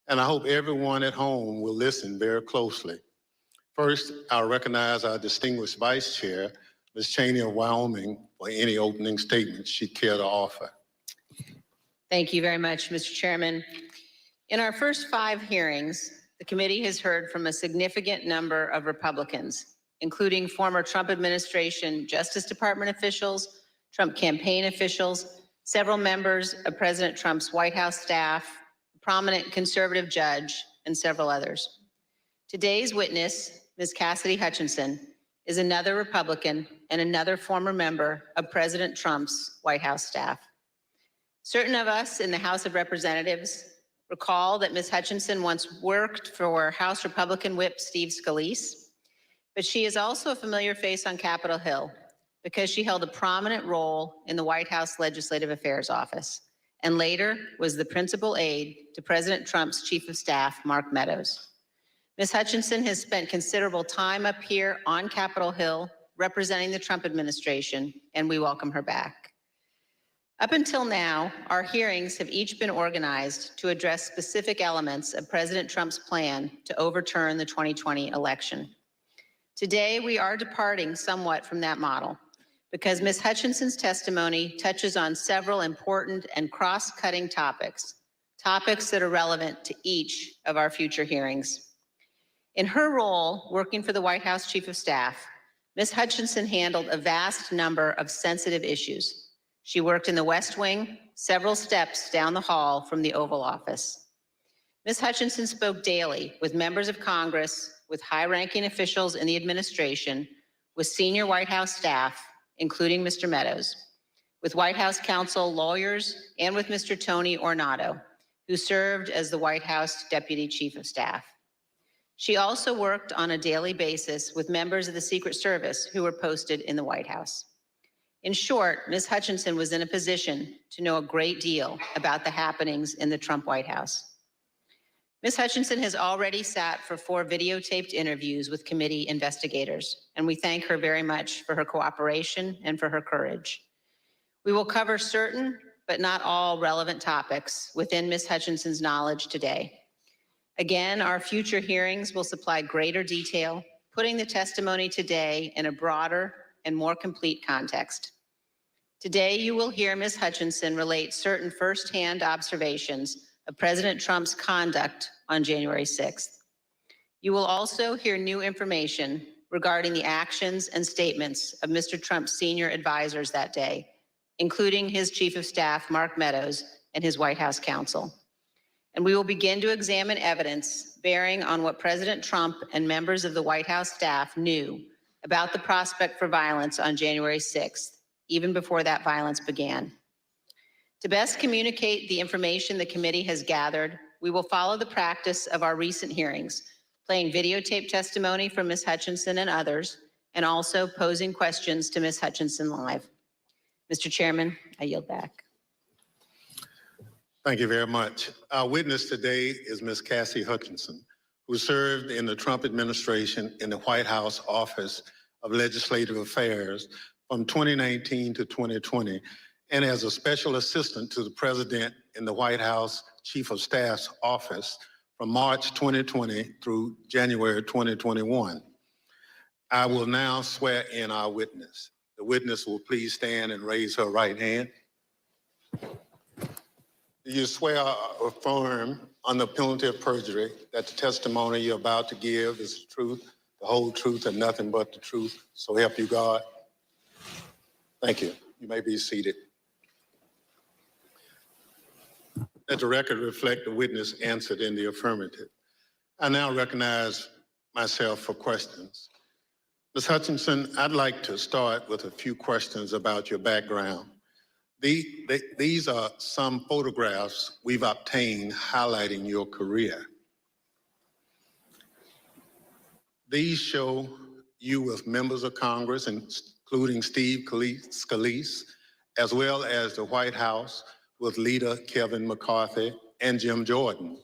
and I hope everyone at home will listen very closely. First, I'll recognize our distinguished Vice Chair, Ms. Cheney of Wyoming, for any opening statements she'd care to offer. Thank you very much, Mr. Chairman. In our first 5 hearings, the committee has heard from a significant number of Republicans, including former Trump administration Justice Department officials, Trump campaign officials, several members of President Trump's White House staff, a prominent conservative judge, and several others. Today's witness, Ms. Cassidy Hutchinson, is another Republican and another former member of President Trump's White House staff. Certain of us in the House of Representatives recall that Ms. Hutchinson once worked for House Republican Whip Steve Scalise, but she is also a familiar face on Capitol Hill because she held a prominent role in the White House Legislative Affairs Office and later was the principal aide to President Trump's Chief of Staff, Mark Meadows. Ms. Hutchinson has spent considerable time up here on Capitol Hill representing the Trump administration, and we welcome her back. Up until now, our hearings have each been organized to address specific elements of President Trump's plan to overturn the 2020 election. Today, we are departing somewhat from that model because Ms. Hutchinson's testimony touches on several important and cross-cutting topics that are relevant to each of our future hearings. In her role working for the White House Chief of Staff, Ms. Hutchinson handled a vast number of sensitive issues. She worked in the West Wing, several steps down the hall from the Oval Office. Ms. Hutchinson spoke daily with members of Congress, with high-ranking officials in the administration, with senior White House staff, including Mr. Meadows, with White House counsel, lawyers, and with Mr. Tony Ornato, who served as the White House Deputy Chief of Staff. She also worked on a daily basis with members of the Secret Service who were posted in the White House. In short, Ms. Hutchinson was in a position to know a great deal about the happenings in the Trump White House. Ms. Hutchinson has already sat for 4 videotaped interviews with committee investigators, and we thank her very much for her cooperation and for her courage. We will cover certain, but not all relevant topics within Ms. Hutchinson's knowledge today. Again, our future hearings will supply greater detail, putting the testimony today in a broader and more complete context. Today, you will hear Ms. Hutchinson relate certain firsthand observations of President Trump's conduct on January 6th. You will also hear new information regarding the actions and statements of Mr. Trump's senior advisors that day, including his Chief of Staff, Mark Meadows, and his White House counsel. And we will begin to examine evidence bearing on what President Trump and members of the White House staff knew about the prospect for violence on January 6th, even before that violence began. To best communicate the information the committee has gathered, we will follow the practice of our recent hearings, playing videotape testimony from Ms. Hutchinson and others, and also posing questions to Ms. Hutchinson live. Mr. Chairman, I yield back. Thank you very much. Our witness today is Ms. Cassidy Hutchinson, who served in the Trump administration in the White House Office of Legislative Affairs from 2019 to 2020, and as a special assistant to the president in the White House Chief of Staff's office from March 2020 through January 2021. I will now swear in our witness. The witness will please stand and raise her right hand. Do you swear or affirm under penalty of perjury that the testimony you're about to give is the truth, the whole truth, and nothing but the truth? So help you God. Thank you. You may be seated. Let the record reflect the witness answered in the affirmative. I now recognize myself for questions. Ms. Hutchinson, I'd like to start with a few questions about your background. These are some photographs we've obtained highlighting your career. These show you with members of Congress, including Steve Scalise, as well as the White House with leader Kevin McCarthy and Jim Jordan.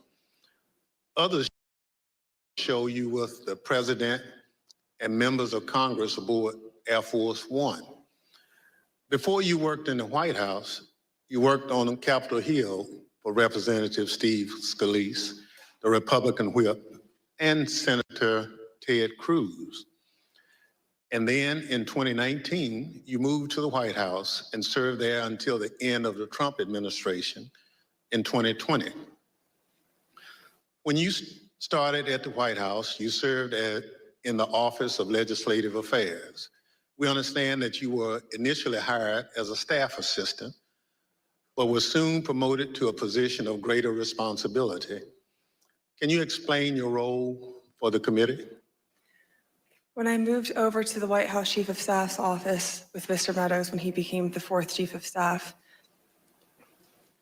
Others show you with the president and members of Congress aboard Air Force One. Before you worked in the White House, you worked on Capitol Hill for Representative Steve Scalise, the Republican whip, and Senator Ted Cruz. And then in 2019, you moved to the White House and served there until the end of the Trump administration in 2020. When you started at the White House, you served in the Office of Legislative Affairs. We understand that you were initially hired as a staff assistant, but were soon promoted to a position of greater responsibility. Can you explain your role for the committee? When I moved over to the White House Chief of Staff's office with Mr. Meadows when he became the 4th Chief of Staff,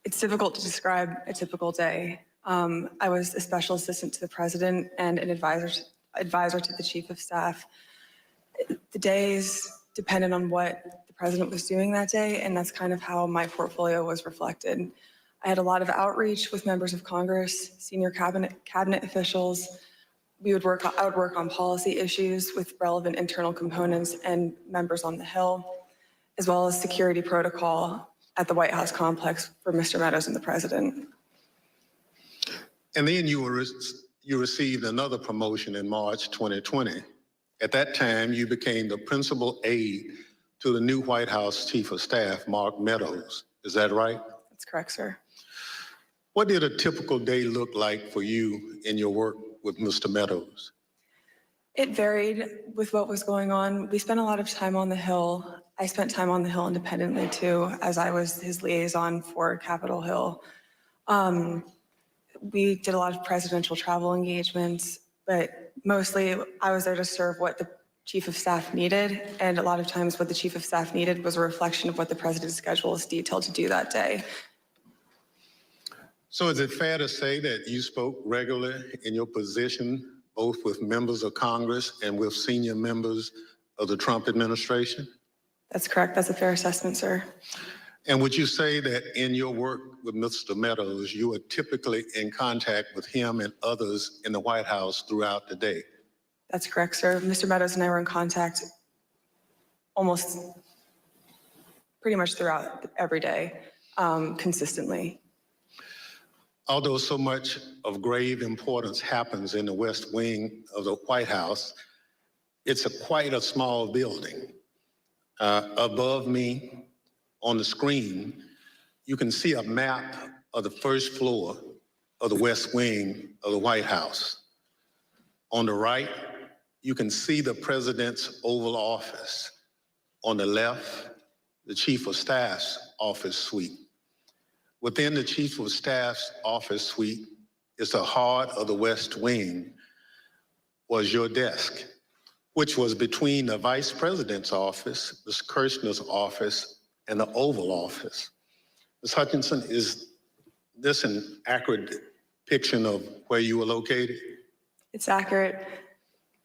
it's difficult to describe a typical day. I was a special assistant to the president and an advisor to the Chief of Staff. The days depended on what the president was doing that day, and that's kind of how my portfolio was reflected. I had a lot of outreach with members of Congress, senior cabinet officials. I would work on policy issues with relevant internal components and members on the Hill, as well as security protocol at the White House complex for Mr. Meadows and the president. And then you received another promotion in March 2020. At that time, you became the principal aide to the new White House Chief of Staff, Mark Meadows. Is that right? That's correct, sir. What did a typical day look like for you in your work with Mr. Meadows? It varied with what was going on. We spent a lot of time on the Hill. I spent time on the Hill independently too, as I was his liaison for Capitol Hill. We did a lot of presidential travel engagements, but mostly I was there to serve what the Chief of Staff needed. And a lot of times what the Chief of Staff needed was a reflection of what the president's schedule is detailed to do that day. So is it fair to say that you spoke regularly in your position, both with members of Congress and with senior members of the Trump administration? That's correct. That's a fair assessment, sir. And would you say that in your work with Mr. Meadows, you are typically in contact with him and others in the White House throughout the day? That's correct, sir. Mr. Meadows and I were in contact almost pretty much throughout every day, consistently. Although so much of grave importance happens in the West Wing of the White House, it's quite a small building. Above me on the screen, you can see a map of the first floor of the West Wing of the White House. On the right, you can see the President's Oval Office. On the left, the Chief of Staff's office suite. Within the Chief of Staff's office suite is the heart of the West Wing, was your desk, which was between the Vice President's office, Ms. Kirshner's office, and the Oval Office. Ms. Hutchinson, is this an accurate depiction of where you were located? It's accurate.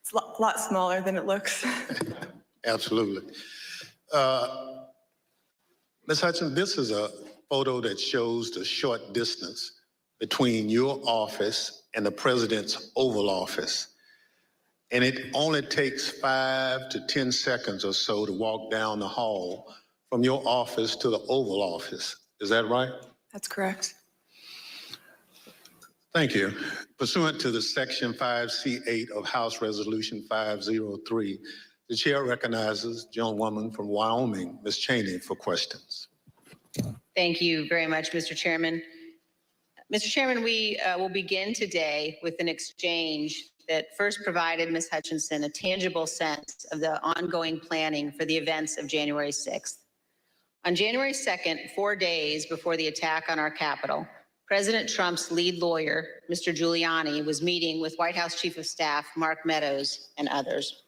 It's a lot smaller than it looks. Absolutely. Ms. Hutchinson, this is a photo that shows the short distance between your office and the President's Oval Office. And it only takes 5 to 10 seconds or so to walk down the hall from your office to the Oval Office. Is that right? That's correct. Thank you. Pursuant to the Section 5C8 of House Resolution 503, the chair recognizes gentlewoman from Wyoming, Ms. Cheney, for questions. Thank you very much, Mr. Chairman. Mr. Chairman, we will begin today with an exchange that first provided Ms. Hutchinson a tangible sense of the ongoing planning for the events of January 6th. On January 2nd, 4 days before the attack on our Capitol, President Trump's lead lawyer, Mr. Giuliani, was meeting with White House Chief of Staff Mark Meadows and others.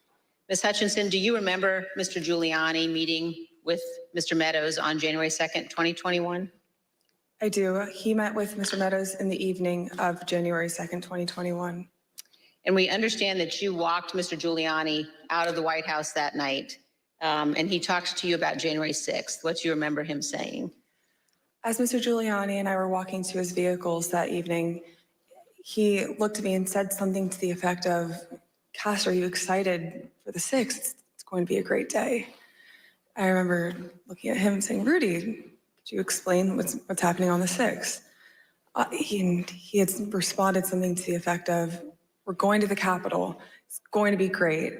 Ms. Hutchinson, do you remember Mr. Giuliani meeting with Mr. Meadows on January 2nd, 2021? I do. He met with Mr. Meadows in the evening of January 2nd, 2021. And we understand that you walked Mr. Giuliani out of the White House that night, and he talked to you about January 6th. What do you remember him saying? As Mr. Giuliani and I were walking to his vehicles that evening, he looked at me and said something to the effect of, "Cass, are you excited for the 6th? It's going to be a great day." I remember looking at him and saying, "Rudy, could you explain what's happening on the 6th?" He had responded something to the effect of, we're going to the Capitol. It's going to be great.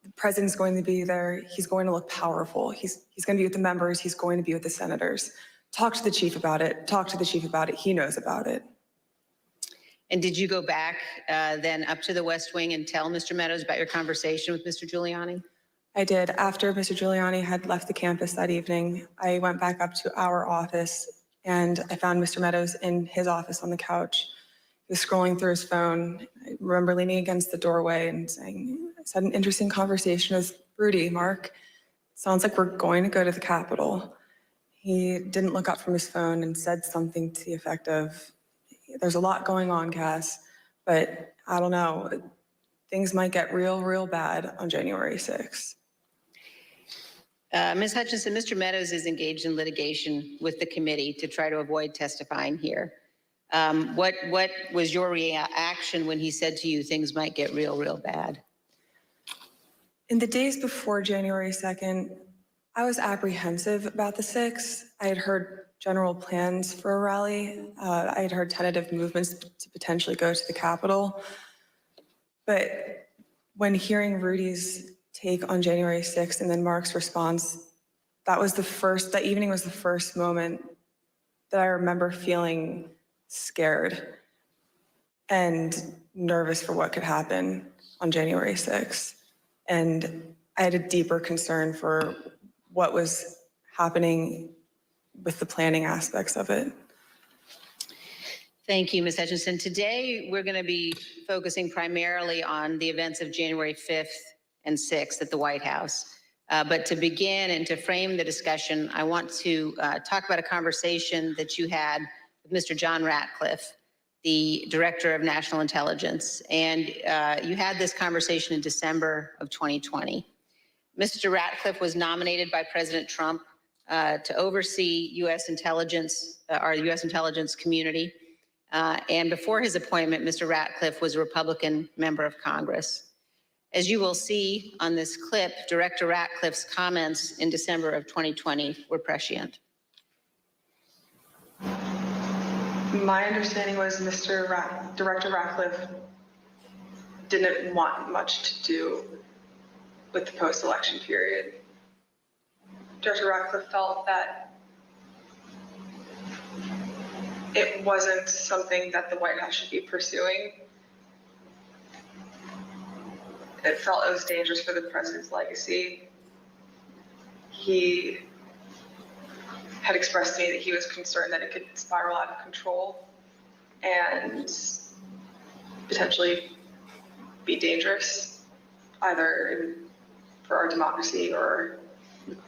The president's going to be there. He's going to look powerful. He's going to be with the members. He's going to be with the senators. Talk to the chief about it. Talk to the chief about it. He knows about it. And did you go back then up to the West Wing and tell Mr. Meadows about your conversation with Mr. Giuliani? I did. After Mr. Giuliani had left the campus that evening, I went back up to our office and I found Mr. Meadows in his office on the couch. He was scrolling through his phone. I remember leaning against the doorway and saying, I had an interesting conversation with Rudy, Mark. Sounds like we're going to go to the Capitol. He didn't look up from his phone and said something to the effect of, there's a lot going on, Cass, but I don't know. Things might get real, real bad on January 6th. Ms. Hutchinson, Mr. Meadows is engaged in litigation with the committee to try to avoid testifying here. What was your reaction when he said to you things might get real, real bad? In the days before January 2nd, I was apprehensive about the 6th. I had heard general plans for a rally. I had heard tentative movements to potentially go to the Capitol. But when hearing Rudy's take on January 6th and then Mark's response, that evening was the first moment that I remember feeling scared and nervous for what could happen on January 6th. And I had a deeper concern for what was happening with the planning aspects of it. Thank you, Ms. Hutchinson. Today, we're going to be focusing primarily on the events of January 5th and 6th at the White House. But to begin and to frame the discussion, I want to talk about a conversation that you had with Mr. John Ratcliffe, the Director of National Intelligence. And you had this conversation in December of 2020. Mr. Ratcliffe was nominated by President Trump to oversee U.S. intelligence, our U.S. intelligence community. And before his appointment, Mr. Ratcliffe was a Republican member of Congress. As you will see on this clip, Director Ratcliffe's comments in December of 2020 were prescient. My understanding was Director Ratcliffe didn't want much to do with the post-election period. Director Ratcliffe felt that it wasn't something that the White House should be pursuing. It felt it was dangerous for the president's legacy. He had expressed to me that he was concerned that it could spiral out of control and potentially be dangerous, either for our democracy or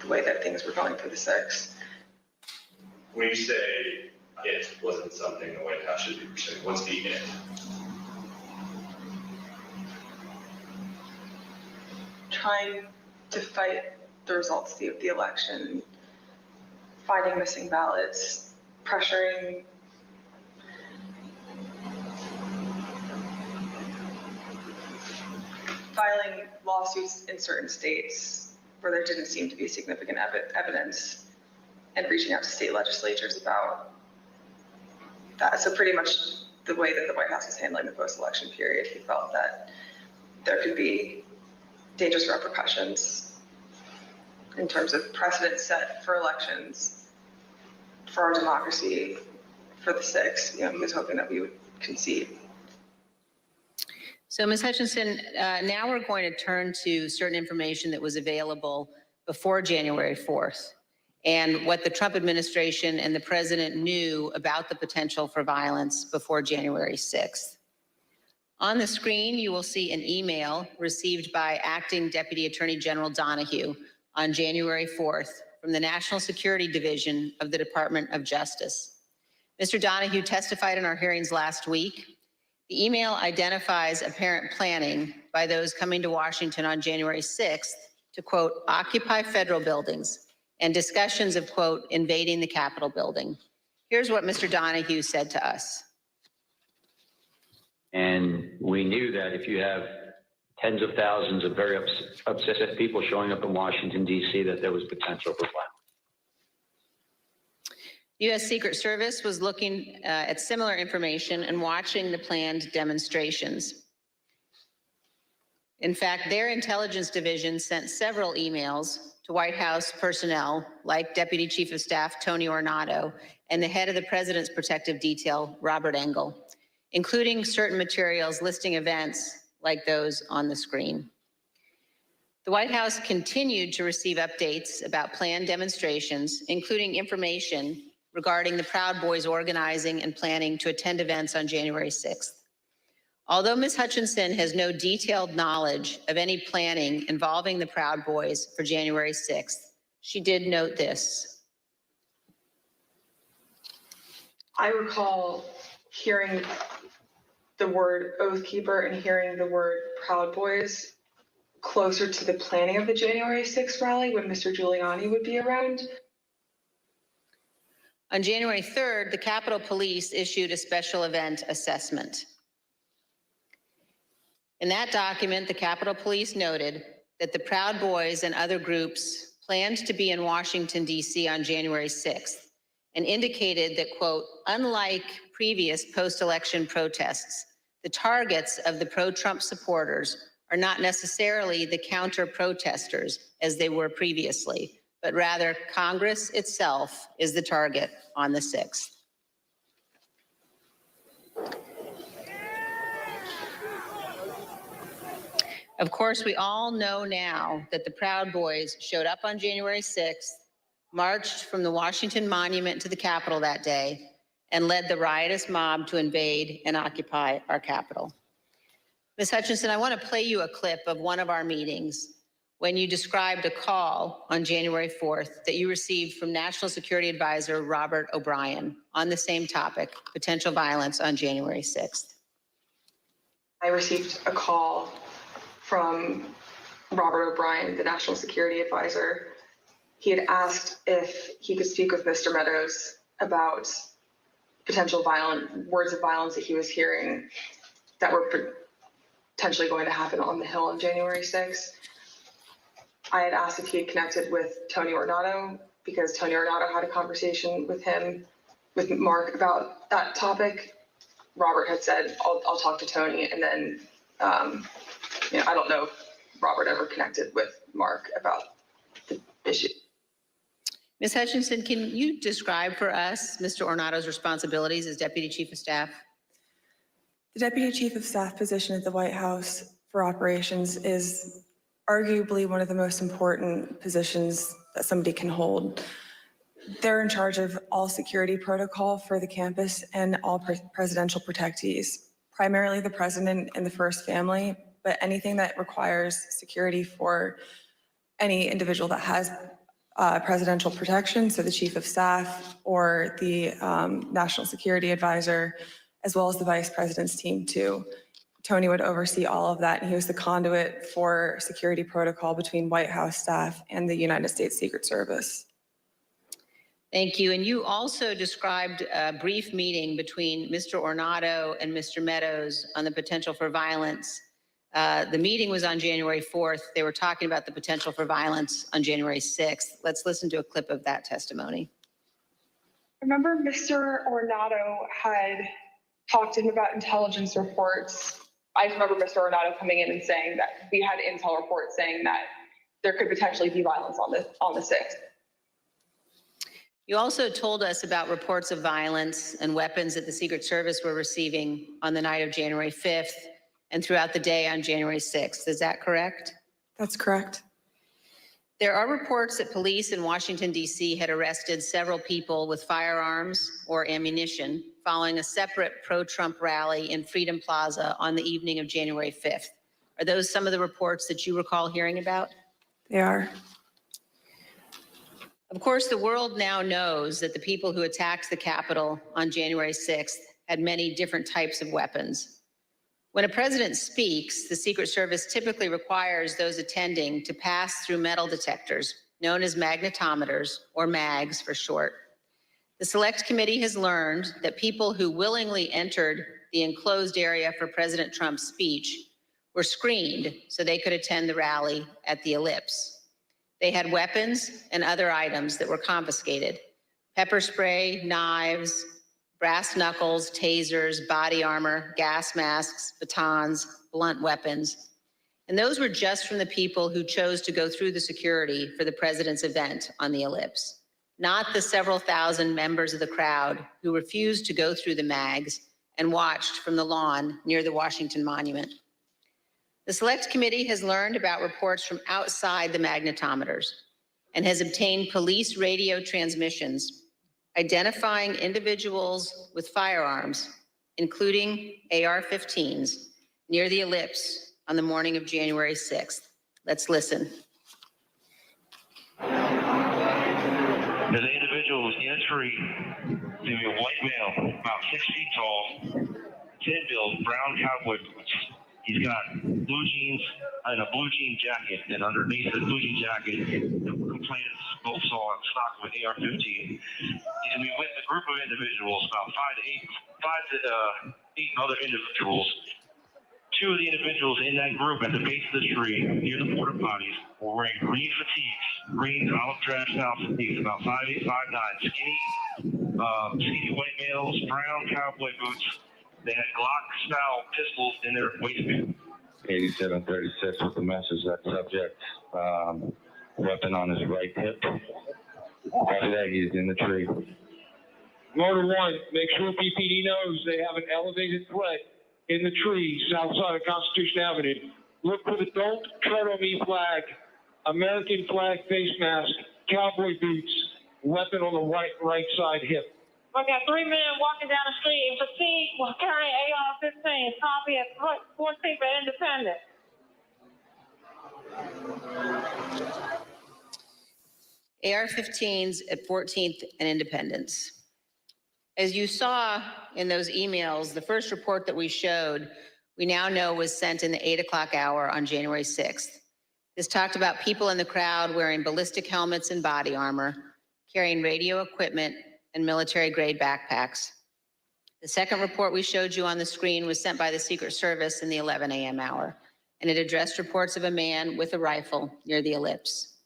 the way that things were going for the 6th. When you say it wasn't something the White House should be pursuing, what's the it? Trying to fight the results of the election, finding missing ballots, pressuring filing lawsuits in certain states where there didn't seem to be significant evidence, and reaching out to state legislatures about that. So pretty much the way that the White House is handling the post-election period, he felt that there could be dangerous repercussions in terms of precedent set for elections, for our democracy, for the 6th. He was hoping that we would concede. So, Ms. Hutchinson, now we're going to turn to certain information that was available before January 4th and what the Trump administration and the president knew about the potential for violence before January 6th. On the screen, you will see an email received by Acting Deputy Attorney General Donahue on January 4th from the National Security Division of the Department of Justice. Mr. Donahue testified in our hearings last week. The email identifies apparent planning by those coming to Washington on January 6th to, quote, occupy federal buildings and discussions of, quote, invading the Capitol building. Here's what Mr. Donahue said to us. And we knew that if you have tens of thousands of very upset people showing up in Washington, D.C., that there was potential for violence. The U.S. Secret Service was looking at similar information and watching the planned demonstrations. In fact, their intelligence division sent several emails to White House personnel like Deputy Chief of Staff Tony Ornato and the head of the President's Protective Detail, Robert Engel, including certain materials listing events like those on the screen. The White House continued to receive updates about planned demonstrations, including information regarding the Proud Boys organizing and planning to attend events on January 6th. Although Ms. Hutchinson has no detailed knowledge of any planning involving the Proud Boys for January 6th, she did note this. I recall hearing the word Oath Keeper and hearing the word Proud Boys closer to the planning of the January 6th rally when Mr. Giuliani would be around. On January 3rd, the Capitol Police issued a special event assessment. In that document, the Capitol Police noted that the Proud Boys and other groups planned to be in Washington, D.C. on January 6th and indicated that, quote, unlike previous post-election protests, the targets of the pro-Trump supporters are not necessarily the counter-protesters as they were previously, but rather Congress itself is the target on the 6th. Of course, we all know now that the Proud Boys showed up on January 6th, marched from the Washington Monument to the Capitol that day, and led the riotous mob to invade and occupy our Capitol. Ms. Hutchinson, I want to play you a clip of one of our meetings when you described a call on January 4th that you received from National Security Advisor Robert O'Brien on the same topic, potential violence on January 6th. I received a call from Robert O'Brien, the National Security Advisor. He had asked if he could speak with Mr. Meadows about potential words of violence that he was hearing that were potentially going to happen on the Hill on January 6th. I had asked if he had connected with Tony Ornato because Tony Ornato had a conversation with Mark about that topic. Robert had said, I'll talk to Tony. And then, I don't know if Robert ever connected with Mark about the issue. Ms. Hutchinson, can you describe for us Mr. Ornato's responsibilities as Deputy Chief of Staff? The Deputy Chief of Staff position at the White House for operations is arguably one of the most important positions that somebody can hold. They're in charge of all security protocol for the campus and all presidential protectees, primarily the president and the first family, but anything that requires security for any individual that has presidential protection, so the Chief of Staff or the National Security Advisor, as well as the Vice President's team too. Tony would oversee all of that, and he was the conduit for security protocol between White House staff and the United States Secret Service. Thank you. And you also described a brief meeting between Mr. Ornato and Mr. Meadows on the potential for violence. The meeting was on January 4th. They were talking about the potential for violence on January 6th. Let's listen to a clip of that testimony. I remember Mr. Ornato had talked to him about intelligence reports. I remember Mr. Ornato coming in and saying that we had intel reports saying that there could potentially be violence on the 6th. You also told us about reports of violence and weapons that the Secret Service were receiving on the night of January 5th and throughout the day on January 6th. Is that correct? That's correct. There are reports that police in Washington, D.C. had arrested several people with firearms or ammunition following a separate pro-Trump rally in Freedom Plaza on the evening of January 5th. Are those some of the reports that you recall hearing about? They are. Of course, the world now knows that the people who attacked the Capitol on January 6th had many different types of weapons. When a president speaks, the Secret Service typically requires those attending to pass through metal detectors, known as magnetometers, or MAGs for short. The Select Committee has learned that people who willingly entered the enclosed area for President Trump's speech were screened so they could attend the rally at the Ellipse. They had weapons and other items that were confiscated. pepper spray, knives, brass knuckles, tasers, body armor, gas masks, batons, blunt weapons. And those were just from the people who chose to go through the security for the president's event on the Ellipse, not the several thousand members of the crowd who refused to go through the mags and watched from the lawn near the Washington Monument. The Select Committee has learned about reports from outside the magnetometers and has obtained police radio transmissions identifying individuals with firearms, including AR-15s, near the Ellipse on the morning of January 6th. Let's listen. There's an individual who's in a tree, to be a white male, about 6 feet tall, thin build, brown cowboy boots. He's got blue jeans and a blue jean jacket, and underneath the blue jean jacket, the complainant both saw a stock with AR-15. And we went a group of individuals, about five to eight other individuals. Two of the individuals in that group at the base of the tree near the porta potties were wearing green fatigues, green olive drab style fatigues, about 5'8", 5'9", skinny white males, brown cowboy boots. They had Glock-style pistols in their waistband. 8736 with the message that subject, weapon on his right hip. After that, he's in the tree. Motor 1, make sure PPD knows they have an elevated threat in the tree south side of Constitution Avenue. Look for the Don't Tread on Me flag, American flag face mask, cowboy boots, weapon on the right side hip. I got 3 men walking down the street in fatigue while carrying AR-15, copy at 14th and Independence. AR-15s at 14th and Independence. As you saw in those emails, the first report that we showed, we now know was sent in the 8 o'clock hour on January 6th. This talked about people in the crowd wearing ballistic helmets and body armor, carrying radio equipment and military-grade backpacks. The second report we showed you on the screen was sent by the Secret Service in the 11 a.m. hour, and it addressed reports of a man with a rifle near the Ellipse.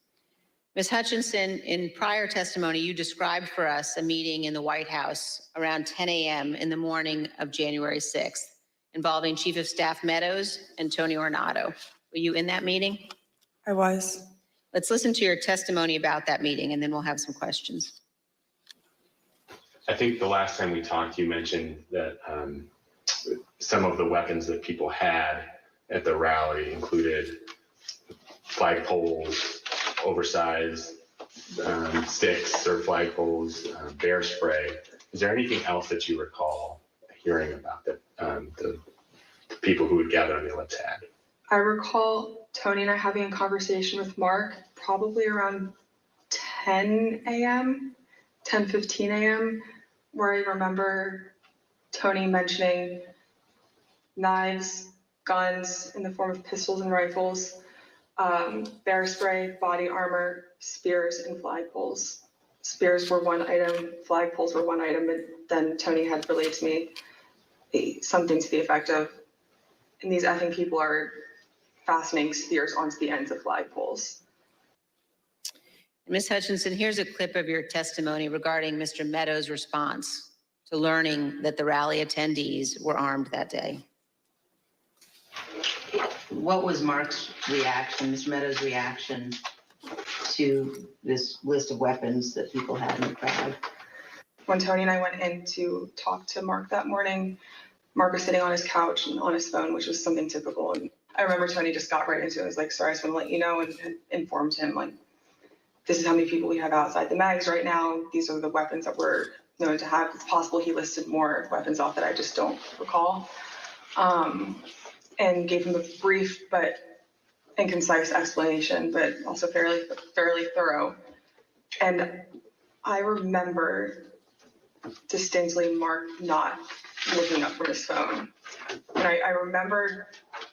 Ms. Hutchinson, in prior testimony, you described for us a meeting in the White House around 10 a.m. in the morning of January 6th involving Chief of Staff Meadows and Tony Ornato. Were you in that meeting? I was. Let's listen to your testimony about that meeting, and then we'll have some questions. I think the last time we talked, you mentioned that some of the weapons that people had at the rally included flagpoles, oversized sticks or flagpoles, bear spray. Is there anything else that you recall hearing about that the people who would gather on the Ellipse had? I recall Tony and I having a conversation with Mark probably around 10 a.m., 10:15 a.m., where I remember Tony mentioning knives, guns in the form of pistols and rifles, bear spray, body armor, spears, and flagpoles. Spears were one item, flagpoles were one item, and then Tony had relayed to me something to the effect of, and these effing people are fastening spears onto the ends of flagpoles. Ms. Hutchinson, here's a clip of your testimony regarding Mr. Meadows' response to learning that the rally attendees were armed that day. What was Mark's reaction, Mr. Meadows' reaction to this list of weapons that people had in the crowd? When Tony and I went in to talk to Mark that morning, Mark was sitting on his couch and on his phone, which was something typical. And I remember Tony just got right into it. I was like, sorry, I just want to let you know, and informed him, like, this is how many people we have outside the mags right now. These are the weapons that we're known to have. It's possible he listed more weapons off that I just don't recall. And gave him a brief and concise explanation, but also fairly thorough. And I remember distinctly Mark not looking up from his phone. And I remember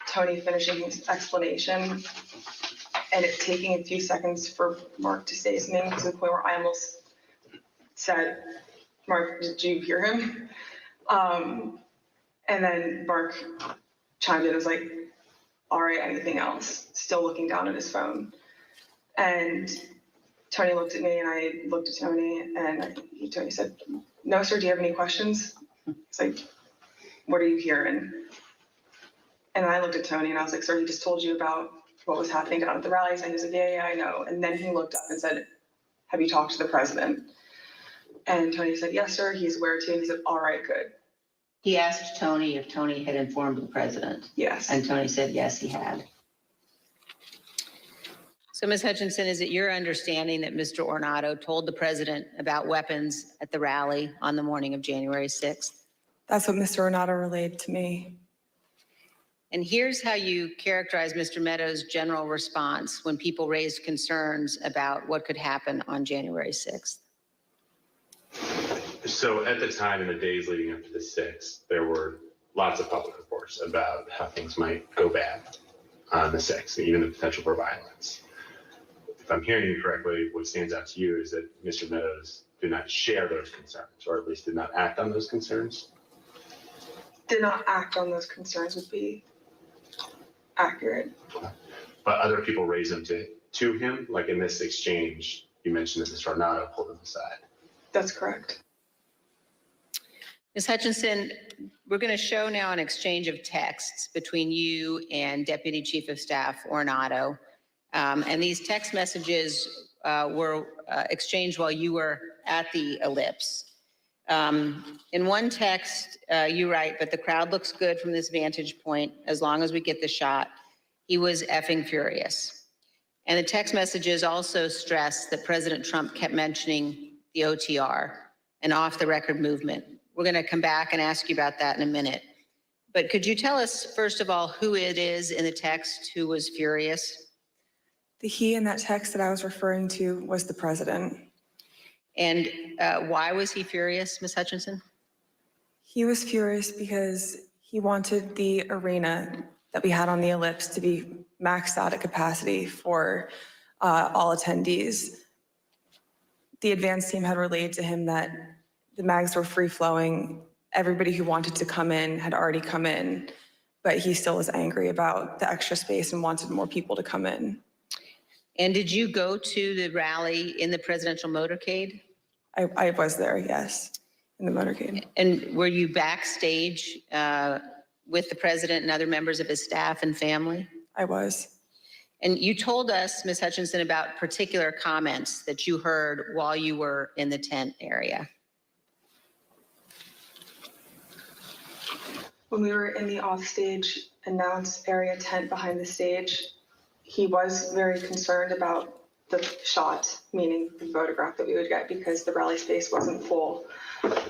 Tony finishing his explanation and it taking a few seconds for Mark to say something to the point where I almost said, Mark, did you hear him? And then Mark chimed in and was like, all right, anything else? Still looking down at his phone. And Tony looked at me and I looked at Tony and Tony said, "No, sir, do you have any questions?" It's like, "What are you hearing?" And I looked at Tony and I was like, "Sir, he just told you about what was happening down at the rallies." And he was like, yeah, I know. And then he looked up and said, "Have you talked to the president?" And Tony said, "Yes, sir, he's aware too." And he said, "All right, good." He asked Tony if Tony had informed the president, Yes. and Tony said, yes, he had. So, Ms. Hutchinson, is it your understanding that Mr. Ornato told the president about weapons at the rally on the morning of January 6th? That's what Mr. Renato relayed to me. And here's how you characterize Mr. Meadows' general response when people raised concerns about what could happen on January 6th. So at the time, in the days leading up to the 6th, there were lots of public reports about how things might go bad on the 6th, even the potential for violence. If I'm hearing you correctly, what stands out to you is that Mr. Meadows did not share those concerns, or at least did not act on those concerns. Did not act on those concerns would be accurate. But other people raised them to him, like in this exchange, you mentioned that Mr. Ornato pulled him aside. That's correct. Ms. Hutchinson, we're going to show now an exchange of texts between you and Deputy Chief of Staff Ornato. And these text messages were exchanged while you were at the Ellipse. In one text, you write, "But the crowd looks good from this vantage point as long as we get the shot. He was effing furious." And the text messages also stress that President Trump kept mentioning the OTR, an off-the-record movement. We're going to come back and ask you about that in a minute. But could you tell us, first of all, who it is in the text who was furious? The he in that text that I was referring to was the president. And why was he furious, Ms. Hutchinson? He was furious because he wanted the arena that we had on the Ellipse to be maxed out at capacity for all attendees. The advance team had relayed to him that the mags were free flowing. Everybody who wanted to come in had already come in, but he still was angry about the extra space and wanted more people to come in. And did you go to the rally in the presidential motorcade? I was there, yes, in the motorcade. And were you backstage with the president and other members of his staff and family? I was. And you told us, Ms. Hutchinson, about particular comments that you heard while you were in the tent area. When we were in the offstage announce area tent behind the stage, he was very concerned about the shot, meaning the photograph that we would get, because the rally space wasn't full.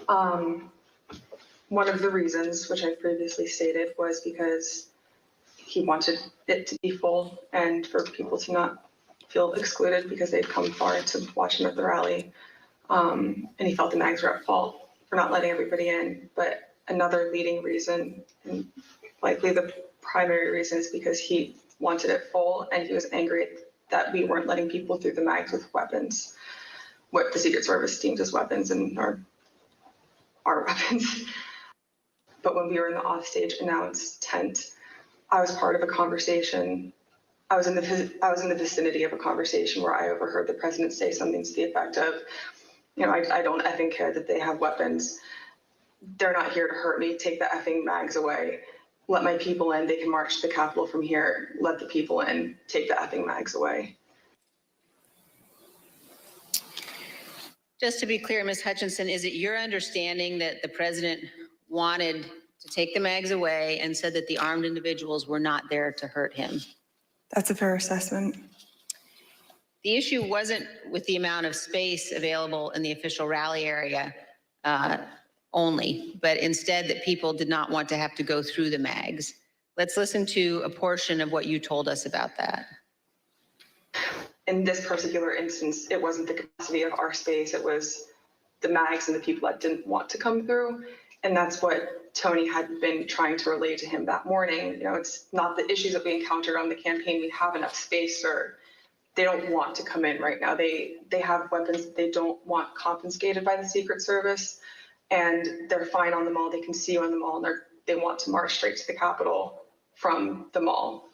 One of the reasons, which I previously stated, was because he wanted it to be full and for people to not feel excluded because they'd come far to watch him at the rally. And he felt the mags were at fault for not letting everybody in. But another leading reason, and likely the primary reason, is because he wanted it full and he was angry that we weren't letting people through the mags with weapons, what the Secret Service deemed as weapons and our weapons. But when we were in the offstage announce tent, I was part of a conversation. I was in the vicinity of a conversation where I overheard the president say something to the effect of, I don't effing care that they have weapons. They're not here to hurt me. Take the effing mags away. Let my people in. They can march to the Capitol from here. Let the people in. Take the effing mags away. Just to be clear, Ms. Hutchinson, is it your understanding that the president wanted to take the mags away and said that the armed individuals were not there to hurt him? That's a fair assessment. The issue wasn't with the amount of space available in the official rally area only, but instead that people did not want to have to go through the mags. Let's listen to a portion of what you told us about that. In this particular instance, it wasn't the capacity of our space. It was the mags and the people that didn't want to come through. And that's what Tony had been trying to relay to him that morning. It's not the issues that we encountered on the campaign. We have enough space, or they don't want to come in right now. They have weapons that they don't want confiscated by the Secret Service, and they're fine on the mall. They can see you on the mall, and they want to march straight to the Capitol from the mall.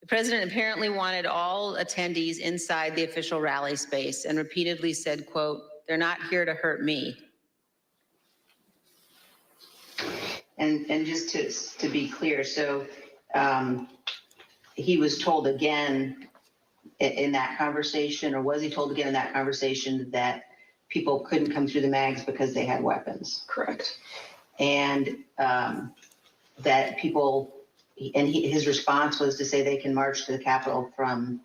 The president apparently wanted all attendees inside the official rally space and repeatedly said, quote, "They're not here to hurt me." And just to be clear, so he was told again in that conversation, or was he told again in that conversation that people couldn't come through the mags because they had weapons? Correct. And that people, and his response was to say they can march to the Capitol from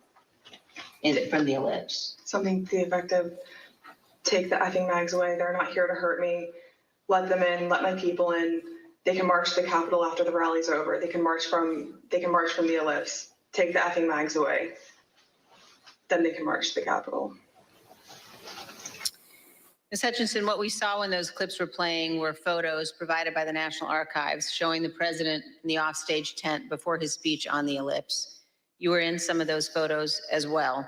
the ellipse. Something to the effect of, take the effing mags away. They're not here to hurt me. Let them in, let my people in. They can march to the Capitol after the rally's over. They can march from the ellipse. Take the effing mags away. Then they can march to the Capitol. Ms. Hutchinson, what we saw when those clips were playing were photos provided by the National Archives showing the president in the offstage tent before his speech on the ellipse. You were in some of those photos as well.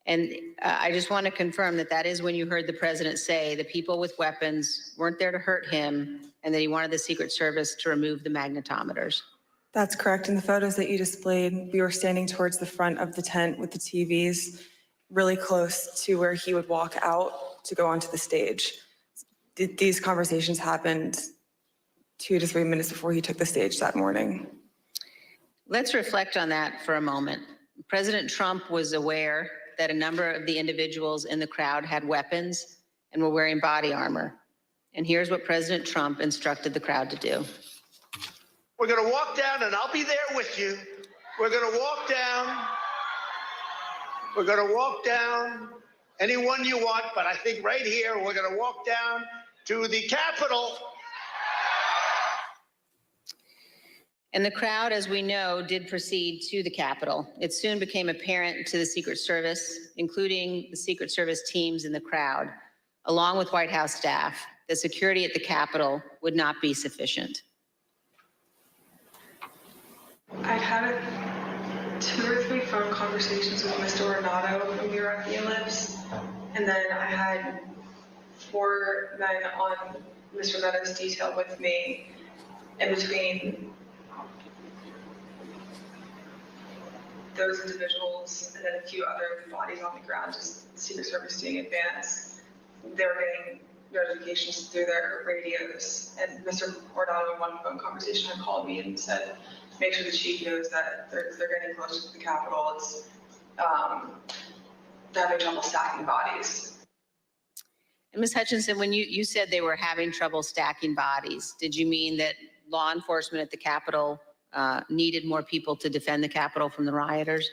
And I just want to confirm that that is when you heard the president say the people with weapons weren't there to hurt him and that he wanted the Secret Service to remove the magnetometers. That's correct. In the photos that you displayed, we were standing towards the front of the tent with the TVs, really close to where he would walk out to go onto the stage. These conversations happened 2 to 3 minutes before he took the stage that morning. Let's reflect on that for a moment. President Trump was aware that a number of the individuals in the crowd had weapons and were wearing body armor. And here's what President Trump instructed the crowd to do. We're going to walk down, and I'll be there with you. We're going to walk down. We're going to walk down anyone you want, but I think right here, we're going to walk down to the Capitol. And the crowd, as we know, did proceed to the Capitol. It soon became apparent to the Secret Service, including the Secret Service teams in the crowd, along with White House staff, that security at the Capitol would not be sufficient. I'd had 2 or 3 phone conversations with Mr. Renato when we were at the ellipse, and then I had 4 men on Mr. Meadows' detail with me in between those individuals and then a few other bodies on the ground, just the Secret Service doing advance. They were getting notifications through their radios, and Mr. Renato in one phone conversation had called me and said, make sure the chief knows that they're getting closer to the Capitol. It's they're having trouble stacking bodies. And Ms. Hutchinson, when you said they were having trouble stacking bodies, did you mean that law enforcement at the Capitol needed more people to defend the Capitol from the rioters?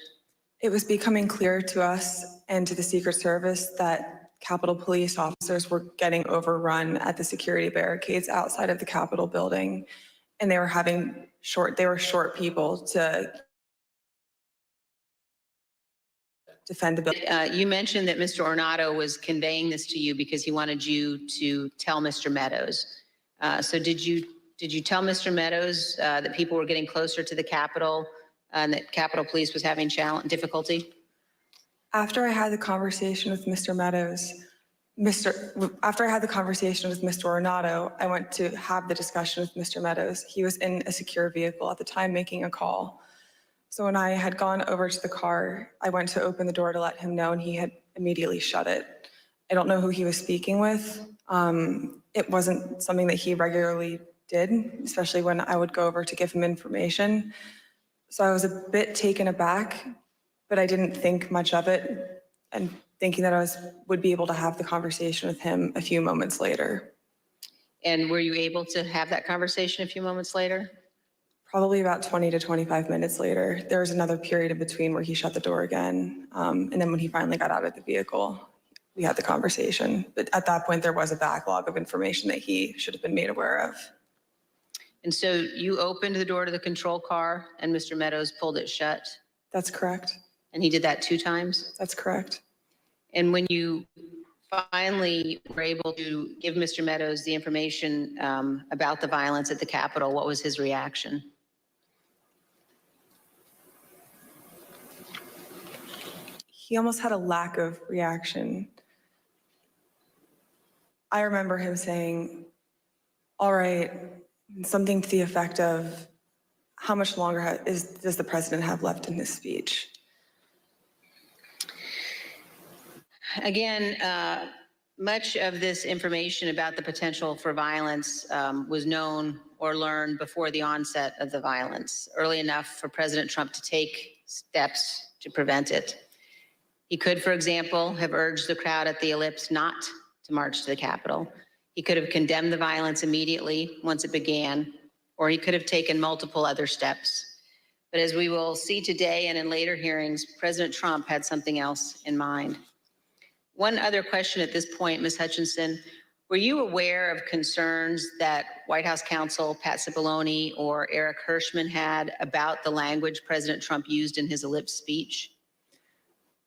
It was becoming clear to us and to the Secret Service that Capitol Police officers were getting overrun at the security barricades outside of the Capitol building, and they were short people to defend the building. You mentioned that Mr. Ornato was conveying this to you because he wanted you to tell Mr. Meadows. So did you tell Mr. Meadows that people were getting closer to the Capitol and that Capitol Police was having difficulty? After I had the conversation with Mr. Meadows, after I had the conversation with Mr. Ornato, I went to have the discussion with Mr. Meadows. He was in a secure vehicle at the time making a call. So when I had gone over to the car, I went to open the door to let him know, and he had immediately shut it. I don't know who he was speaking with. It wasn't something that he regularly did, especially when I would go over to give him information. So I was a bit taken aback, but I didn't think much of it, and thinking that I would be able to have the conversation with him a few moments later. And were you able to have that conversation a few moments later? Probably about 20 to 25 minutes later. There was another period in between where he shut the door again. And then when he finally got out of the vehicle, we had the conversation. But at that point, there was a backlog of information that he should have been made aware of. And so you opened the door to the control car and Mr. Meadows pulled it shut? That's correct. And he did that 2 times? That's correct. And when you finally were able to give Mr. Meadows the information about the violence at the Capitol, what was his reaction? He almost had a lack of reaction. I remember him saying, all right, something to the effect of, how much longer does the president have left in his speech? Again, much of this information about the potential for violence was known or learned before the onset of the violence, early enough for President Trump to take steps to prevent it. He could, for example, have urged the crowd at the Ellipse not to march to the Capitol. He could have condemned the violence immediately once it began, or he could have taken multiple other steps. But as we will see today and in later hearings, President Trump had something else in mind. One other question at this point, Ms. Hutchinson, were you aware of concerns that White House counsel Pat Cipollone or Eric Hirschman had about the language President Trump used in his Ellipse speech?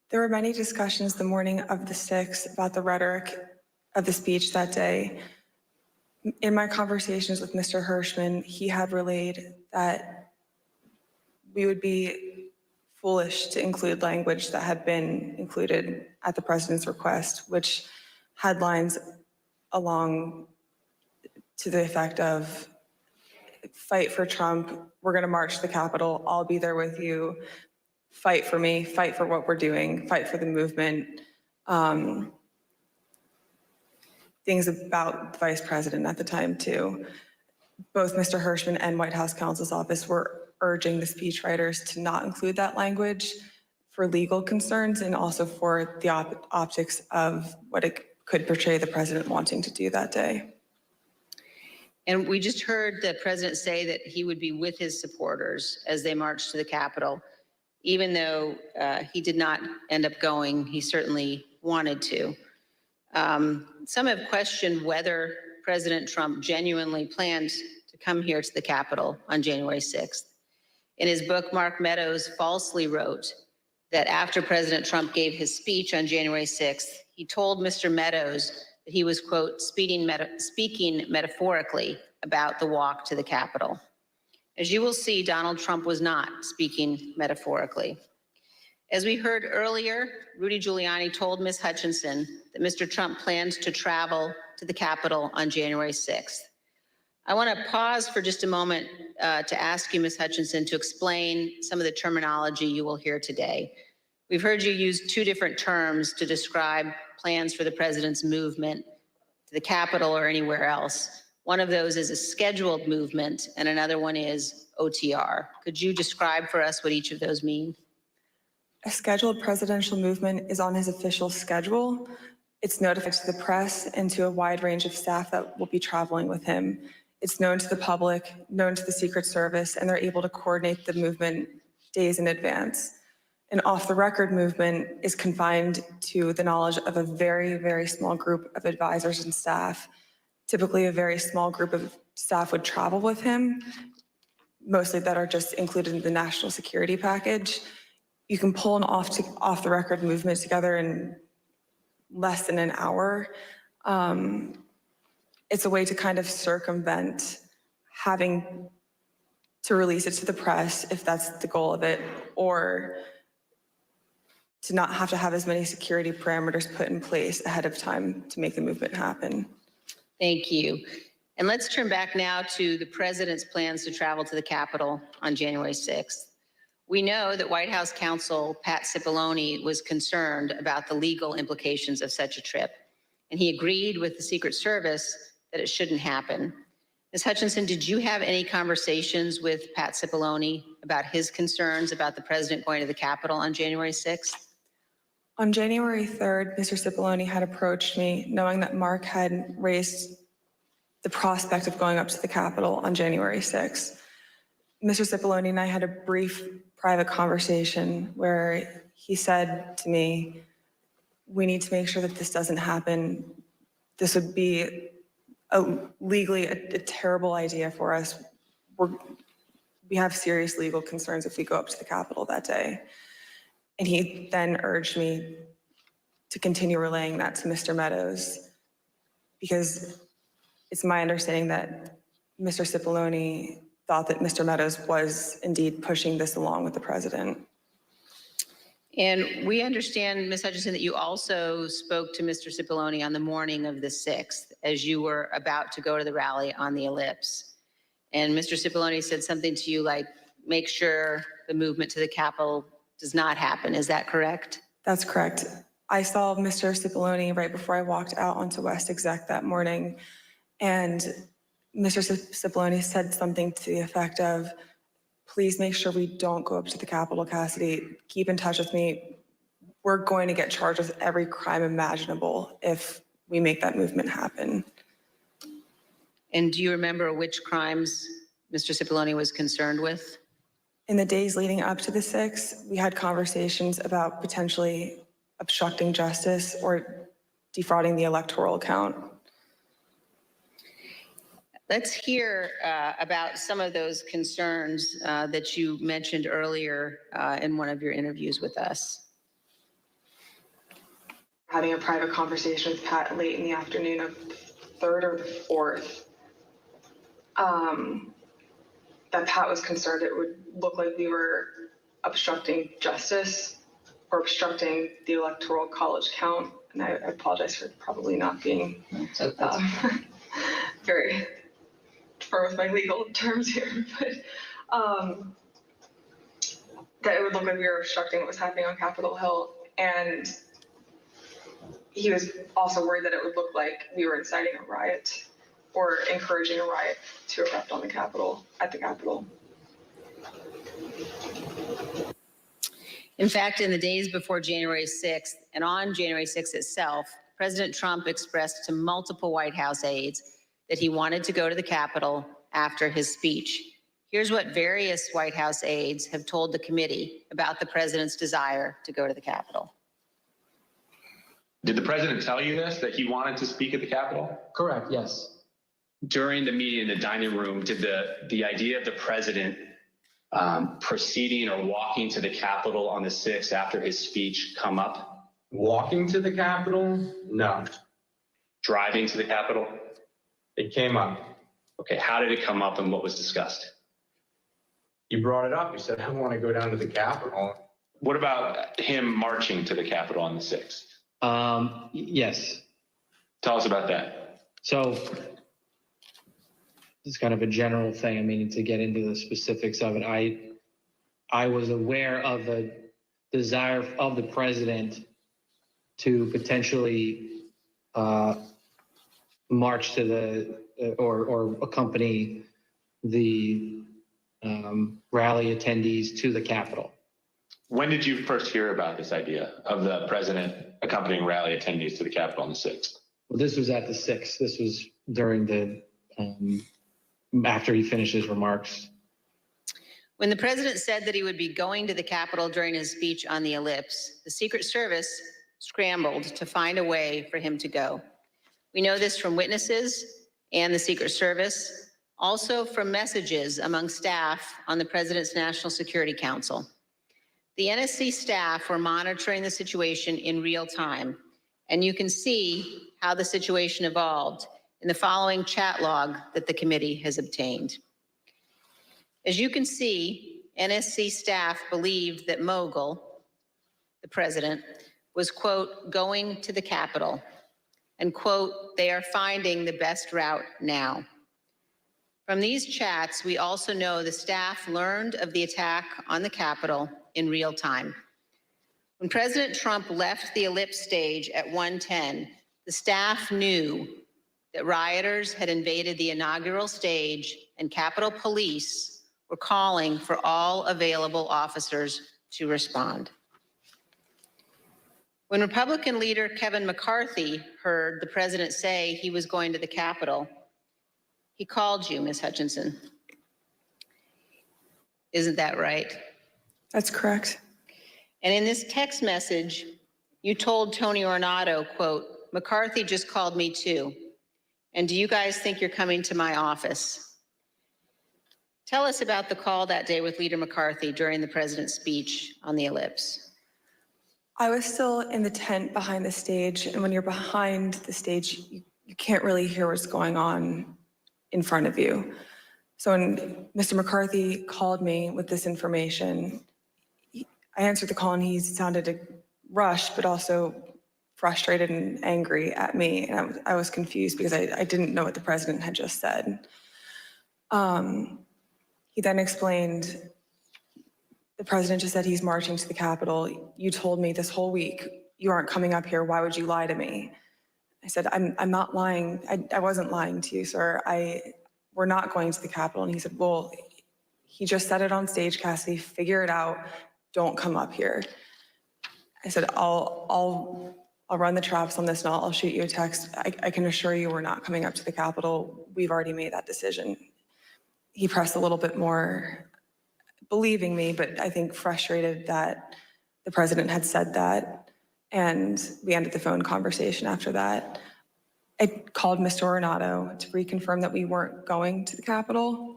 There were many discussions the morning of the 6th about the rhetoric of the speech that day. In my conversations with Mr. Hirschman, he had relayed that we would be foolish to include language that had been included at the president's request, which had lines along to the effect of, fight for Trump, we're going to march to the Capitol, I'll be there with you, fight for me, fight for what we're doing, fight for the movement. Things about the vice president at the time too. Both Mr. Hirschman and White House counsel's office were urging the speechwriters to not include that language for legal concerns and also for the optics of what it could portray the president wanting to do that day. And we just heard the president say that he would be with his supporters as they marched to the Capitol. Even though he did not end up going, he certainly wanted to. Some have questioned whether President Trump genuinely planned to come here to the Capitol on January 6th. In his book, Mark Meadows falsely wrote that after President Trump gave his speech on January 6th, he told Mr. Meadows that he was, quote, speaking metaphorically about the walk to the Capitol. As you will see, Donald Trump was not speaking metaphorically. As we heard earlier, Rudy Giuliani told Ms. Hutchinson that Mr. Trump plans to travel to the Capitol on January 6th. I want to pause for just a moment to ask you, Ms. Hutchinson, to explain some of the terminology you will hear today. We've heard you use two different terms to describe plans for the president's movement to the Capitol or anywhere else. One of those is a scheduled movement, and another one is OTR. Could you describe for us what each of those mean? A scheduled presidential movement is on his official schedule. It's notified to the press and to a wide range of staff that will be traveling with him. It's known to the public, known to the Secret Service, and they're able to coordinate the movement days in advance. An off-the-record movement is confined to the knowledge of a very, very small group of advisors and staff. Typically, a very small group of staff would travel with him, mostly that are just included in the national security package. You can pull an off-the-record movement together in less than an hour. It's a way to kind of circumvent having to release it to the press, if that's the goal of it, or to not have to have as many security parameters put in place ahead of time to make the movement happen. Thank you. And let's turn back now to the president's plans to travel to the Capitol on January 6th. We know that White House counsel Pat Cipollone was concerned about the legal implications of such a trip, and he agreed with the Secret Service that it shouldn't happen. Ms. Hutchinson, did you have any conversations with Pat Cipollone about his concerns about the president going to the Capitol on January 6th? On January 3rd, Mr. Cipollone had approached me knowing that Mark had raised the prospect of going up to the Capitol on January 6th. Mr. Cipollone and I had a brief private conversation where he said to me, we need to make sure that this doesn't happen. This would be legally a terrible idea for us. We have serious legal concerns if we go up to the Capitol that day. And he then urged me to continue relaying that to Mr. Meadows, because it's my understanding that Mr. Cipollone thought that Mr. Meadows was indeed pushing this along with the president. And we understand, Ms. Hutchinson, that you also spoke to Mr. Cipollone on the morning of the 6th as you were about to go to the rally on the Ellipse. And Mr. Cipollone said something to you like, make sure the movement to the Capitol does not happen. Is that correct? That's correct. I saw Mr. Cipollone right before I walked out onto West Exec that morning, and Mr. Cipollone said something to the effect of, please make sure we don't go up to the Capitol, Cassidy. Keep in touch with me. We're going to get charged with every crime imaginable if we make that movement happen. And do you remember which crimes Mr. Cipollone was concerned with? In the days leading up to the 6th, we had conversations about potentially obstructing justice or defrauding the electoral count. Let's hear about some of those concerns that you mentioned earlier in one of your interviews with us. Having a private conversation with Pat late in the afternoon of the 3rd or the 4th, that Pat was concerned it would look like we were obstructing justice or obstructing the electoral college count. And I apologize for probably not being very firm with my legal terms here, but that it would look like we were obstructing what was happening on Capitol Hill. And he was also worried that it would look like we were inciting a riot or encouraging a riot to erupt on the Capitol, at the Capitol. In fact, in the days before January 6th and on January 6th itself, President Trump expressed to multiple White House aides that he wanted to go to the Capitol after his speech. Here's what various White House aides have told the committee about the president's desire to go to the Capitol. Did the president tell you this, that he wanted to speak at the Capitol? Correct, yes. During the meeting in the dining room, did the idea of the president proceeding or walking to the Capitol on the 6th after his speech come up? Walking to the Capitol? No. Driving to the Capitol? It came up. Okay, how did it come up and what was discussed? You brought it up. You said, I want to go down to the Capitol. What about him marching to the Capitol on the 6th? Yes. Tell us about that. So it's kind of a general thing. I mean, to get into the specifics of it, I was aware of the desire of the president to potentially march to the or accompany the rally attendees to the Capitol. When did you first hear about this idea of the president accompanying rally attendees to the Capitol on the 6th? Well, this was at the 6th. This was during the after he finished his remarks. When the president said that he would be going to the Capitol during his speech on the ellipse, the Secret Service scrambled to find a way for him to go. We know this from witnesses and the Secret Service, also from messages among staff on the President's National Security Council. The NSC staff were monitoring the situation in real time, and you can see how the situation evolved in the following chat log that the committee has obtained. As you can see, NSC staff believed that Mogul, the president, was, quote, going to the Capitol, and, quote, they are finding the best route now. From these chats, we also know the staff learned of the attack on the Capitol in real time. When President Trump left the ellipse stage at 1:10, the staff knew that rioters had invaded the inaugural stage and Capitol Police were calling for all available officers to respond. When Republican leader Kevin McCarthy heard the president say he was going to the Capitol, he called you, Ms. Hutchinson. Isn't that right? That's correct. And in this text message, you told Tony Ornato, quote, McCarthy just called me too. And do you guys think you're coming to my office? Tell us about the call that day with Leader McCarthy during the president's speech on the ellipse. I was still in the tent behind the stage, and when you're behind the stage, you can't really hear what's going on in front of you. So when Mr. McCarthy called me with this information, I answered the call and he sounded rushed, but also frustrated and angry at me. And I was confused because I didn't know what the president had just said. He then explained the president just said he's marching to the Capitol. You told me this whole week you aren't coming up here. Why would you lie to me? I said, I'm not lying. I wasn't lying to you, sir. We're not going to the Capitol. And he said, well, he just said it on stage, Cassie. Figure it out. Don't come up here. I said, I'll run the traps on this and I'll shoot you a text. I can assure you we're not coming up to the Capitol. We've already made that decision. He pressed a little bit more, believing me, but I think frustrated that the president had said that. And we ended the phone conversation after that. I called Mr. Ornato to reconfirm that we weren't going to the Capitol,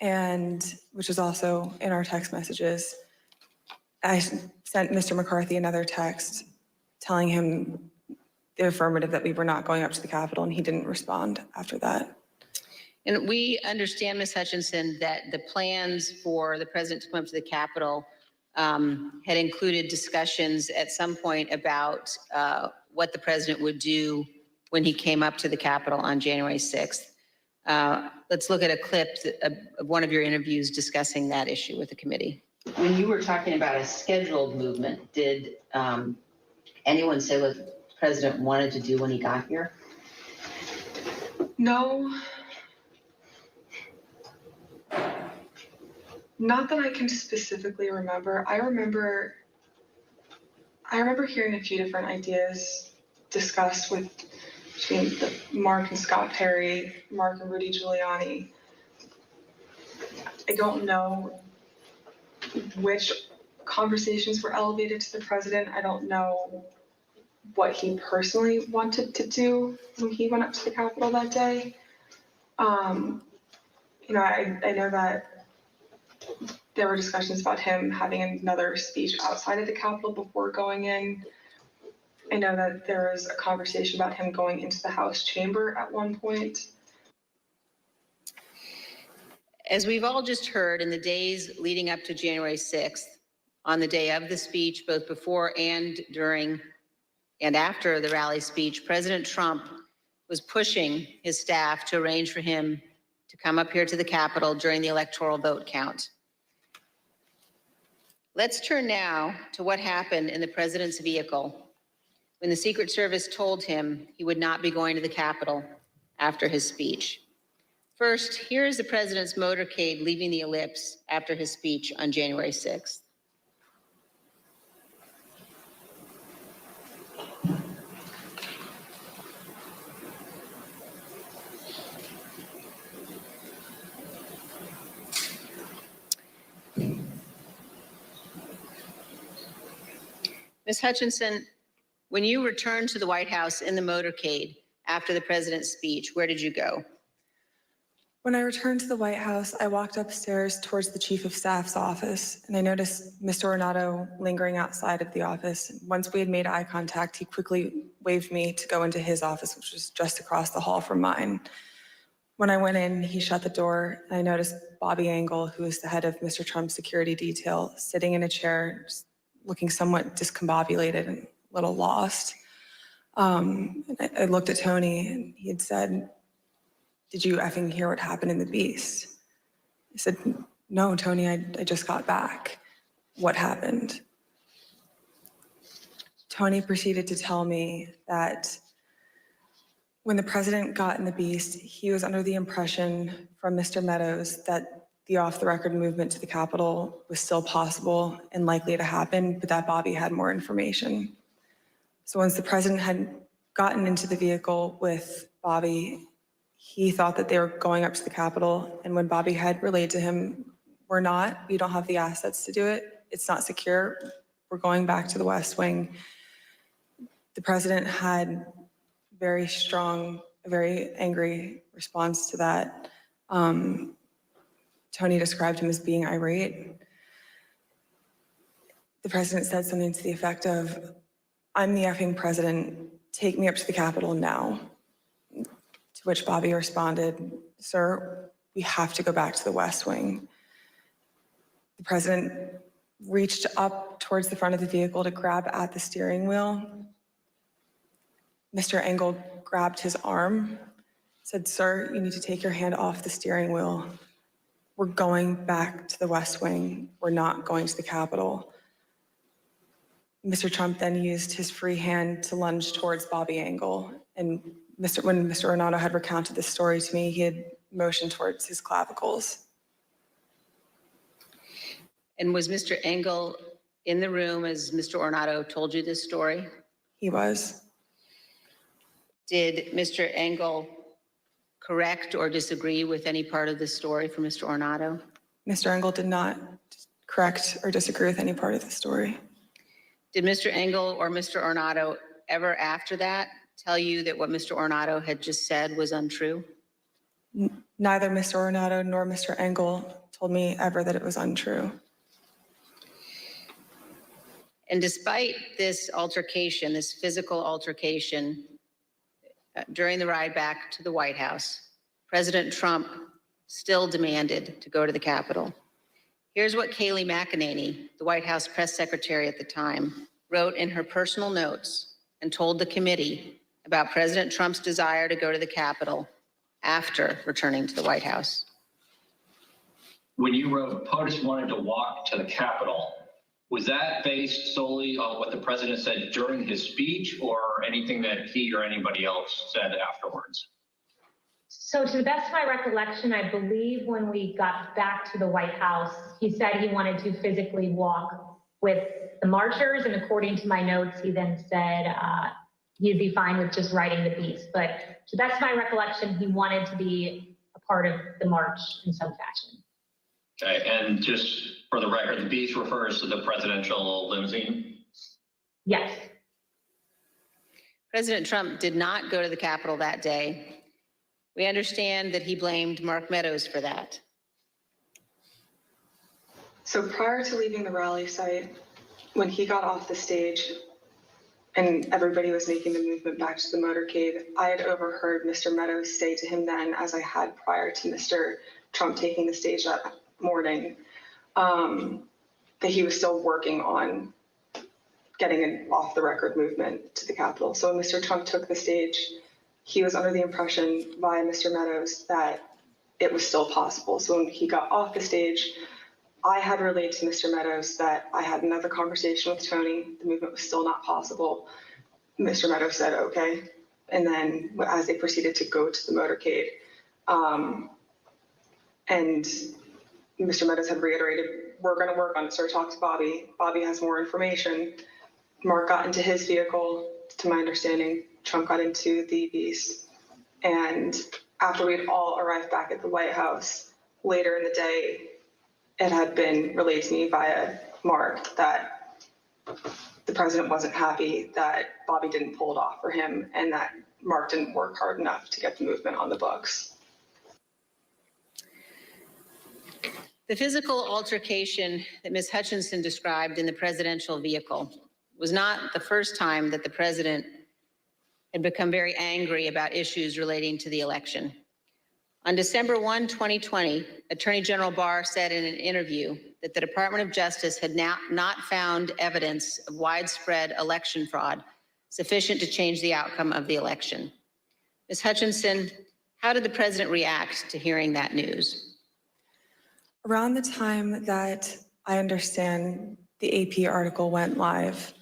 and which is also in our text messages. I sent Mr. McCarthy another text telling him the affirmative that we were not going up to the Capitol, and he didn't respond after that. And we understand, Ms. Hutchinson, that the plans for the president to come up to the Capitol had included discussions at some point about what the president would do when he came up to the Capitol on January 6th. Let's look at a clip of one of your interviews discussing that issue with the committee. When you were talking about a scheduled movement, did anyone say what the president wanted to do when he got here? No. Not that I can specifically remember. I remember hearing a few different ideas discussed between Mark and Scott Perry, Mark and Rudy Giuliani. I don't know which conversations were elevated to the president. I don't know what he personally wanted to do when he went up to the Capitol that day. I know that there were discussions about him having another speech outside of the Capitol before going in. I know that there was a conversation about him going into the House chamber at one point. As we've all just heard, in the days leading up to January 6th, on the day of the speech, both before and during and after the rally speech, President Trump was pushing his staff to arrange for him to come up here to the Capitol during the electoral vote count. Let's turn now to what happened in the president's vehicle when the Secret Service told him he would not be going to the Capitol after his speech. First, here is the president's motorcade leaving the ellipse after his speech on January 6th. Ms. Hutchinson, when you returned to the White House in the motorcade after the president's speech, where did you go? When I returned to the White House, I walked upstairs towards the Chief of Staff's office, and I noticed Mr. Ornato lingering outside of the office. Once we had made eye contact, he quickly waved me to go into his office, which was just across the hall from mine. When I went in, he shut the door, and I noticed Bobby Engel, who is the head of Mr. Trump's security detail, sitting in a chair, just looking somewhat discombobulated and a little lost. I looked at Tony, and he had said, "Did you effing hear what happened in the Beast?" I said, "No, Tony, I just got back. What happened?" Tony proceeded to tell me that when the president got in the Beast, he was under the impression from Mr. Meadows that the off-the-record movement to the Capitol was still possible and likely to happen, but that Bobby had more information. So once the president had gotten into the vehicle with Bobby, he thought that they were going up to the Capitol. And when Bobby had relayed to him, "We're not, we don't have the assets to do it. It's not secure. We're going back to the West Wing." The president had very strong, a very angry response to that. Tony described him as being irate. The president said something to the effect of, "I'm the effing president. Take me up to the Capitol now." To which Bobby responded, "Sir, we have to go back to the West Wing." The president reached up towards the front of the vehicle to grab at the steering wheel. Mr. Engel grabbed his arm, said, "Sir, you need to take your hand off the steering wheel." we're going back to the West Wing. We're not going to the Capitol. Mr. Trump then used his free hand to lunge towards Bobby Engel. And when Mr. Ornato had recounted this story to me, he had motioned towards his clavicles. And was Mr. Engel in the room as Mr. Ornato told you this story? He was. Did Mr. Engel correct or disagree with any part of this story from Mr. Ornato? Mr. Engel did not correct or disagree with any part of the story. Did Mr. Engel or Mr. Ornato ever after that tell you that what Mr. Ornato had just said was untrue? Neither Mr. Ornato nor Mr. Engel told me ever that it was untrue. And despite this altercation, this physical altercation during the ride back to the White House, President Trump still demanded to go to the Capitol. Here's what Kayleigh McEnany, the White House press secretary at the time, wrote in her personal notes and told the committee about President Trump's desire to go to the Capitol after returning to the White House. When you wrote POTUS wanted to walk to the Capitol, was that based solely on what the president said during his speech or anything that he or anybody else said afterwards? So to the best of my recollection, I believe when we got back to the White House, he said he wanted to physically walk with the marchers. And according to my notes, he then said he'd be fine with just riding the beast. But to the best of my recollection, he wanted to be a part of the march in some fashion. Okay, and just for the record, the beast refers to the presidential limousine? Yes. President Trump did not go to the Capitol that day. We understand that he blamed Mark Meadows for that. So prior to leaving the rally site, when he got off the stage and everybody was making the movement back to the motorcade, I had overheard Mr. Meadows say to him then, as I had prior to Mr. Trump taking the stage that morning, that he was still working on getting an off the record movement to the Capitol. So when Mr. Trump took the stage, he was under the impression by Mr. Meadows that it was still possible. So when he got off the stage, I had relayed to Mr. Meadows that I had another conversation with Tony. The movement was still not possible. Mr. Meadows said, okay. And then as they proceeded to go to the motorcade, and Mr. Meadows had reiterated, we're going to work on it. So I talked to Bobby. Bobby has more information. Mark got into his vehicle, to my understanding. Trump got into the Beast. And after we had all arrived back at the White House, later in the day, it had been relayed to me via Mark that the president wasn't happy that Bobby didn't pull it off for him and that Mark didn't work hard enough to get the movement on the books. The physical altercation that Ms. Hutchinson described in the presidential vehicle was not the first time that the president had become very angry about issues relating to the election. On December 1, 2020, Attorney General Barr said in an interview that the Department of Justice had now not found evidence of widespread election fraud sufficient to change the outcome of the election. Ms. Hutchinson, how did the president react to hearing that news? Around the time that I understand the AP article went live,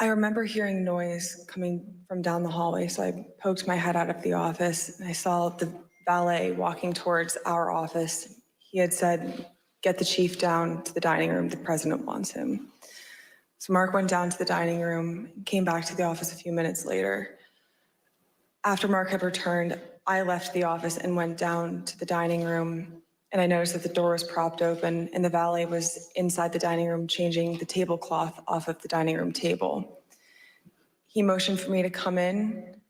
I remember hearing noise coming from down the hallway. So I poked my head out of the office and I saw the valet walking towards our office. He had said, get the chief down to the dining room. The president wants him. So Mark went down to the dining room, came back to the office a few minutes later. After Mark had returned, I left the office and went down to the dining room. And I noticed that the door was propped open and the valet was inside the dining room changing the tablecloth off of the dining room table. He motioned for me to come in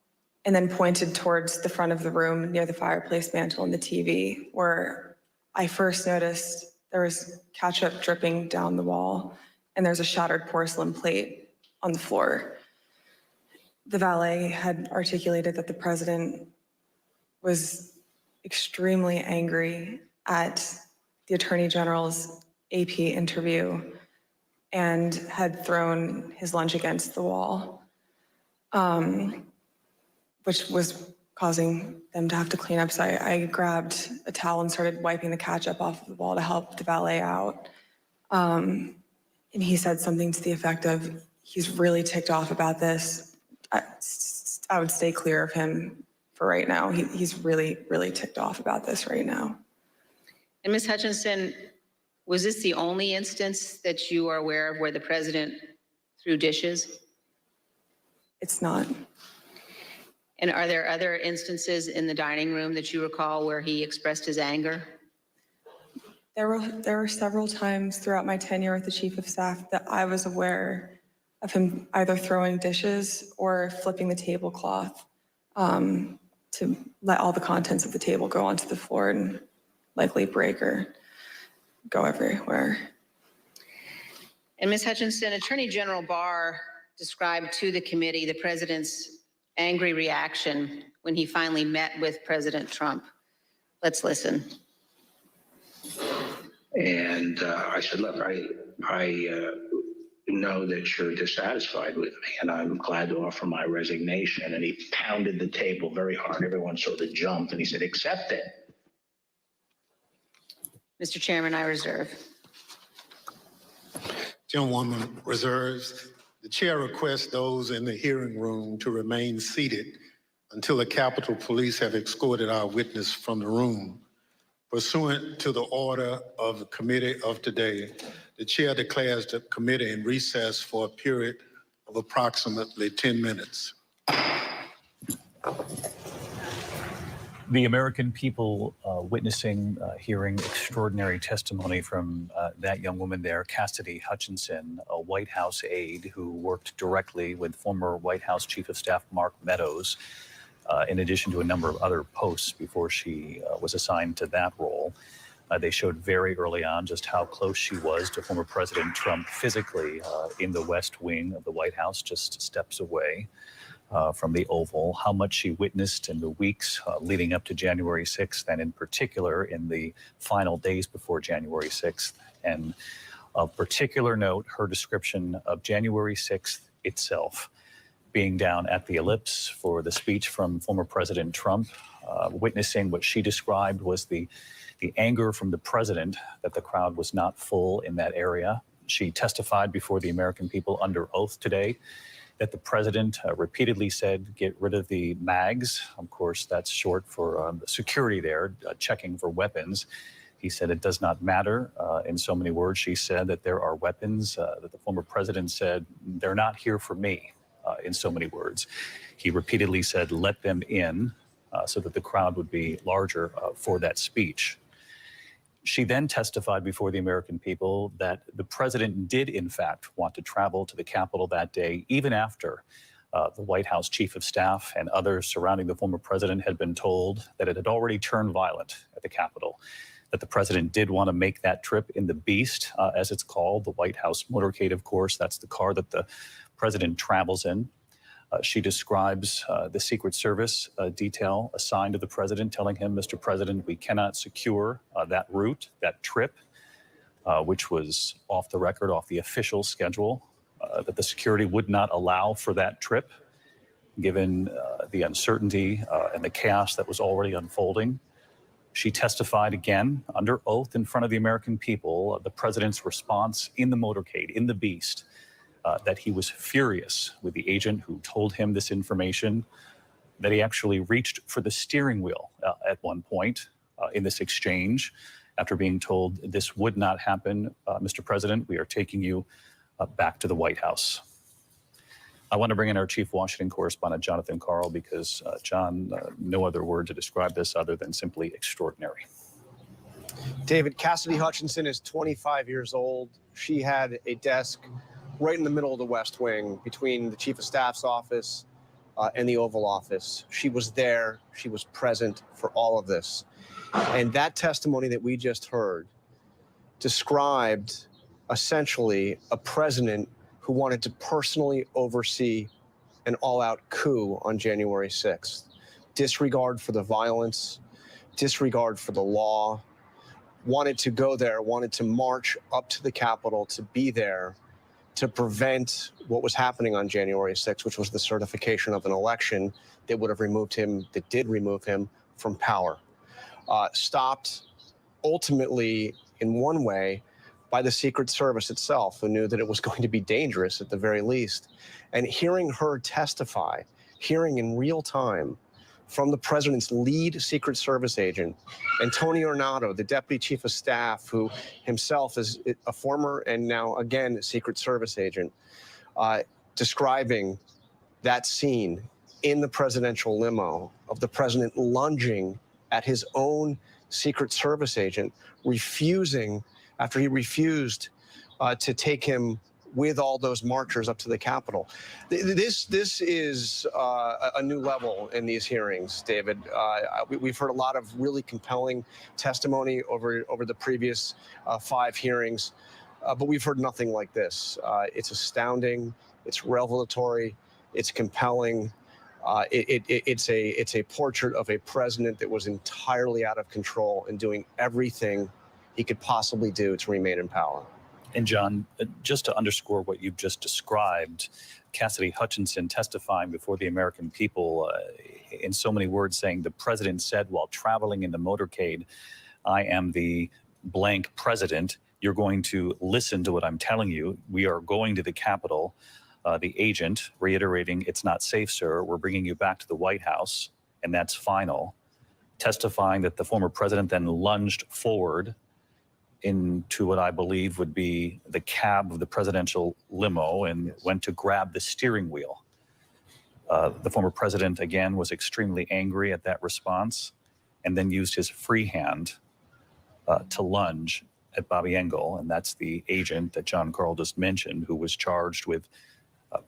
and then pointed towards the front of the room near the fireplace mantle and the TV, where I first noticed there was ketchup dripping down the wall and there's a shattered porcelain plate on the floor. The valet had articulated that the president was extremely angry at the Attorney General's AP interview and had thrown his lunch against the wall, which was causing them to have to clean up. So I grabbed a towel and started wiping the ketchup off of the wall to help the valet out. And he said something to the effect of, he's really ticked off about this. I would stay clear of him for right now. He's really, really ticked off about this right now. And Ms. Hutchinson, was this the only instance that you are aware of where the president threw dishes? It's not. And are there other instances in the dining room that you recall where he expressed his anger? There were several times throughout my tenure with the chief of staff that I was aware of him either throwing dishes or flipping the tablecloth to let all the contents of the table go onto the floor and likely break or go everywhere. And Ms. Hutchinson, Attorney General Barr described to the committee the president's angry reaction when he finally met with President Trump. Let's listen. And I said, look, I know that you're dissatisfied with me, and I'm glad to offer my resignation. And he pounded the table very hard. Everyone sort of jumped, and he said, accept it. Mr. Chairman, I reserve. Gentlewoman reserves. The chair requests those in the hearing room to remain seated until the Capitol Police have escorted our witness from the room. Pursuant to the order of the committee of today, the chair declares the committee in recess for a period of approximately 10 minutes. The American people witnessing, hearing extraordinary testimony from that young woman there, Cassidy Hutchinson, a White House aide who worked directly with former White House Chief of Staff Mark Meadows, in addition to a number of other posts before she was assigned to that role. They showed very early on just how close she was to former President Trump physically in the West Wing of the White House, just steps away from the Oval, how much she witnessed in the weeks leading up to January 6th, and in particular in the final days before January 6th. And of particular note, her description of January 6th itself, being down at the Ellipse for the speech from former President Trump, witnessing what she described was the anger from the president that the crowd was not full in that area. She testified before the American people under oath today that the president repeatedly said, get rid of the mags. Of course, that's short for security there, checking for weapons. He said it does not matter. In so many words, she said that there are weapons that the former president said, they're not here for me, in so many words. He repeatedly said, let them in, so that the crowd would be larger for that speech. She then testified before the American people that the president did, in fact, want to travel to the Capitol that day, even after the White House Chief of Staff and others surrounding the former president had been told that it had already turned violent at the Capitol, that the president did want to make that trip in the Beast, as it's called, the White House motorcade, of course. That's the car that the president travels in. She describes the Secret Service detail assigned to the president, telling him, Mr. President, we cannot secure that route, that trip, which was off the record, off the official schedule, that the security would not allow for that trip, given the uncertainty and the chaos that was already unfolding. She testified again under oath in front of the American people, the president's response in the motorcade, in the Beast, that he was furious with the agent who told him this information, that he actually reached for the steering wheel at one point in this exchange after being told this would not happen. Mr. President, we are taking you back to the White House. I want to bring in our chief Washington correspondent, Jonathan Karl, because John, no other word to describe this other than simply extraordinary. David, Cassidy Hutchinson is 25 years old. She had a desk right in the middle of the West Wing between the Chief of Staff's office and the Oval Office. She was there. She was present for all of this. And that testimony that we just heard described essentially a president who wanted to personally oversee an all-out coup on January 6th. Disregard for the violence, disregard for the law, wanted to go there, wanted to march up to the Capitol to be there, to prevent what was happening on January 6th, which was the certification of an election that would have removed him, that did remove him from power. Stopped ultimately in one way by the Secret Service itself, who knew that it was going to be dangerous at the very least. And hearing her testify, hearing in real time from the president's lead Secret Service agent, Antonio Arnado, the deputy chief of staff, who himself is a former and now again Secret Service agent, describing that scene in the presidential limo of the president lunging at his own Secret Service agent, refusing, after he refused to take him with all those marchers up to the Capitol. This is a new level in these hearings, David. We've heard a lot of really compelling testimony over the previous 5 hearings, but we've heard nothing like this. It's astounding. It's revelatory. It's compelling. It's a portrait of a president that was entirely out of control and doing everything he could possibly do to remain in power. And John, just to underscore what you've just described, Cassidy Hutchinson testifying before the American people in so many words, saying the president said while traveling in the motorcade, I am the blank president. You're going to listen to what I'm telling you. We are going to the Capitol. The agent reiterating, it's not safe, sir. We're bringing you back to the White House, and that's final. Testifying that the former president then lunged forward into what I believe would be the cab of the presidential limo and went to grab the steering wheel. The former president, again, was extremely angry at that response and then used his free hand to lunge at Bobby Engel. And that's the agent that John Karl just mentioned, who was charged with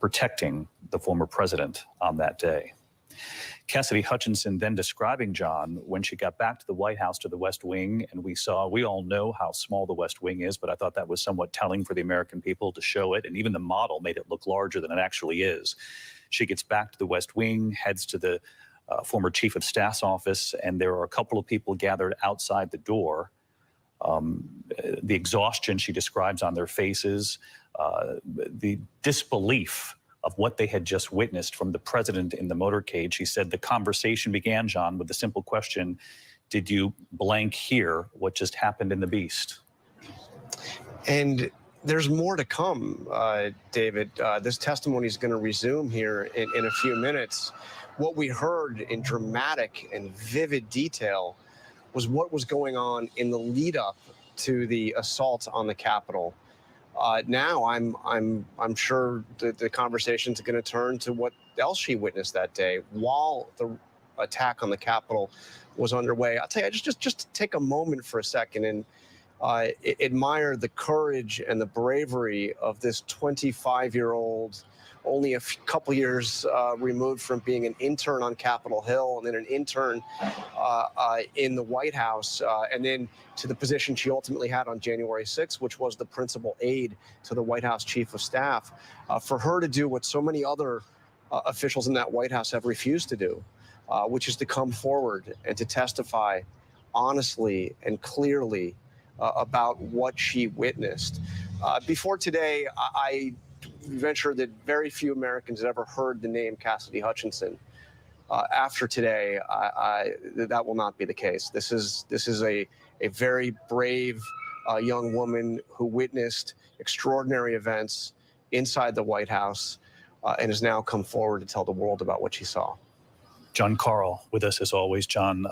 protecting the former president on that day. Cassidy Hutchinson then describing, John, when she got back to the White House, to the West Wing, and we all know how small the West Wing is, but I thought that was somewhat telling for the American people to show it, and even the model made it look larger than it actually is. She gets back to the West Wing, heads to the former chief of staff's office, and there are a couple of people gathered outside the door. The exhaustion she describes on their faces, the disbelief of what they had just witnessed from the president in the motorcade. She said the conversation began, John, with the simple question, did you blank hear what just happened in the Beast? And there's more to come, David. This testimony is going to resume here in a few minutes. What we heard in dramatic and vivid detail was what was going on in the lead up to the assault on the Capitol. Now I'm sure the conversation's going to turn to what else she witnessed that day while the attack on the Capitol was underway. I'll tell you, just take a moment for a second and admire the courage and the bravery of this 25-year-old, only a couple years removed from being an intern on Capitol Hill and then an intern in the White House, and then to the position she ultimately had on January 6th, which was the principal aide to the White House chief of staff. For her to do what so many other officials in that White House have refused to do, which is to come forward and to testify honestly and clearly about what she witnessed. Before today, I venture that very few Americans had ever heard the name Cassidy Hutchinson. After today, that will not be the case. This is a very brave young woman who witnessed extraordinary events inside the White House and has now come forward to tell the world about what she saw. John Karl with us as always. John,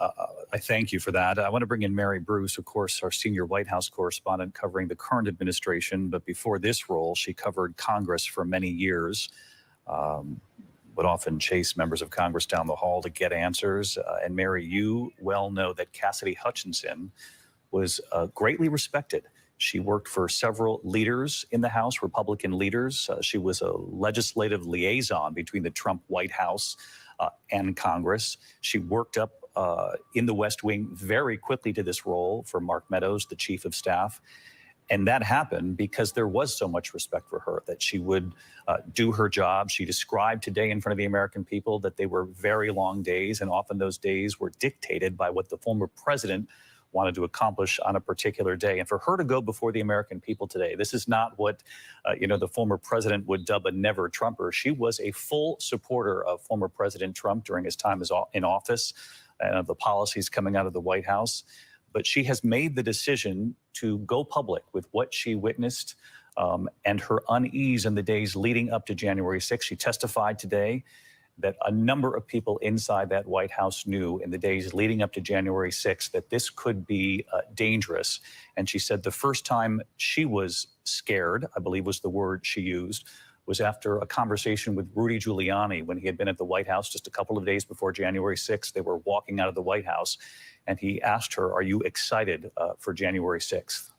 I thank you for that. I want to bring in Mary Bruce, of course, our senior White House correspondent covering the current administration. But before this role, she covered Congress for many years, would often chase members of Congress down the hall to get answers. And Mary, you well know that Cassidy Hutchinson was greatly respected. She worked for several leaders in the House, Republican leaders. She was a legislative liaison between the Trump White House and Congress. She worked up in the West Wing very quickly to this role for Mark Meadows, the chief of staff. And that happened because there was so much respect for her that she would do her job. She described today in front of the American people that they were very long days, and often those days were dictated by what the former president wanted to accomplish on a particular day. And for her to go before the American people today, this is not what, the former president would dub a never Trumper. She was a full supporter of former President Trump during his time in office and of the policies coming out of the White House. But she has made the decision to go public with what she witnessed and her unease in the days leading up to January 6th. She testified today that a number of people inside that White House knew in the days leading up to January 6th that this could be dangerous. And she said the first time she was scared, I believe was the word she used, was after a conversation with Rudy Giuliani when he had been at the White House just a couple of days before January 6th. They were walking out of the White House, and he asked her, "Are you excited for January 6th?"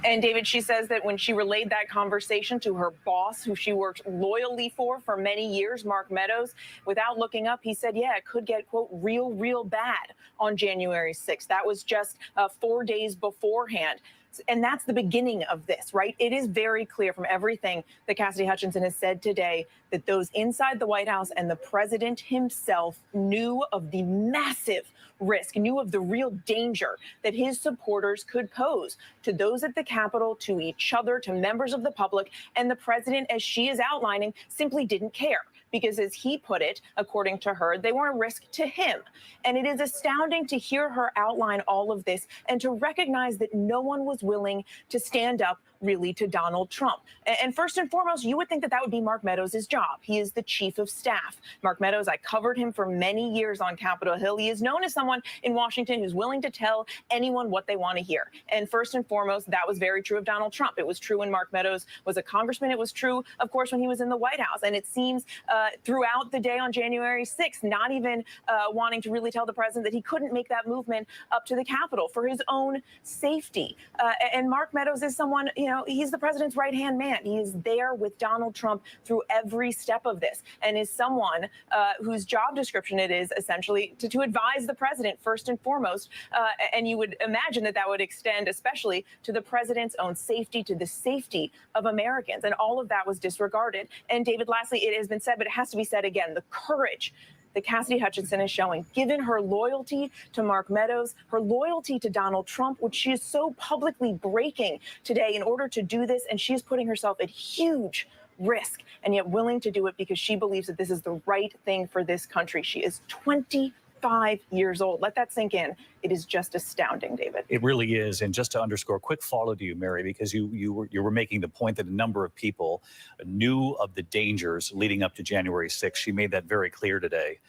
And David, she says that when she relayed that conversation to her boss, who she worked loyally for many years, Mark Meadows, without looking up, he said, yeah, it could get, quote, real bad on January 6th. That was just 4 days beforehand. And that's the beginning of this, right? It is very clear from everything that Cassidy Hutchinson has said today that those inside the White House and the president himself knew of the massive risk, knew of the real danger that his supporters could pose to those at the Capitol, to each other, to members of the public. And the president, as she is outlining, simply didn't care. Because as he put it, according to her, they were a risk to him. And it is astounding to hear her outline all of this and to recognize that no one was willing to stand up really to Donald Trump. And first and foremost, you would think that that would be Mark Meadows' job. He is the chief of staff. Mark Meadows, I covered him for many years on Capitol Hill. He is known as someone in Washington who's willing to tell anyone what they want to hear. And first and foremost, that was very true of Donald Trump. It was true when Mark Meadows was a congressman. It was true, of course, when he was in the White House. And it seems throughout the day on January 6th, not even wanting to really tell the president that he couldn't make that movement up to the Capitol for his own safety. And Mark Meadows is someone, he's the president's right-hand man. He is there with Donald Trump through every step of this and is someone whose job description it is essentially to advise the president first and foremost. And you would imagine that that would extend especially to the president's own safety, to the safety of Americans. And all of that was disregarded. And David, lastly, it has been said, but it has to be said again, the courage that Cassidy Hutchinson is showing, given her loyalty to Mark Meadows, her loyalty to Donald Trump, which she is so publicly breaking today in order to do this. And she is putting herself at huge risk and yet willing to do it because she believes that this is the right thing for this country. She is 25 years old. Let that sink in. It is just astounding, David. It really is. And just to underscore, quick follow to you, Mary, because you were making the point that a number of people knew of the dangers leading up to January 6th. She made that very clear today.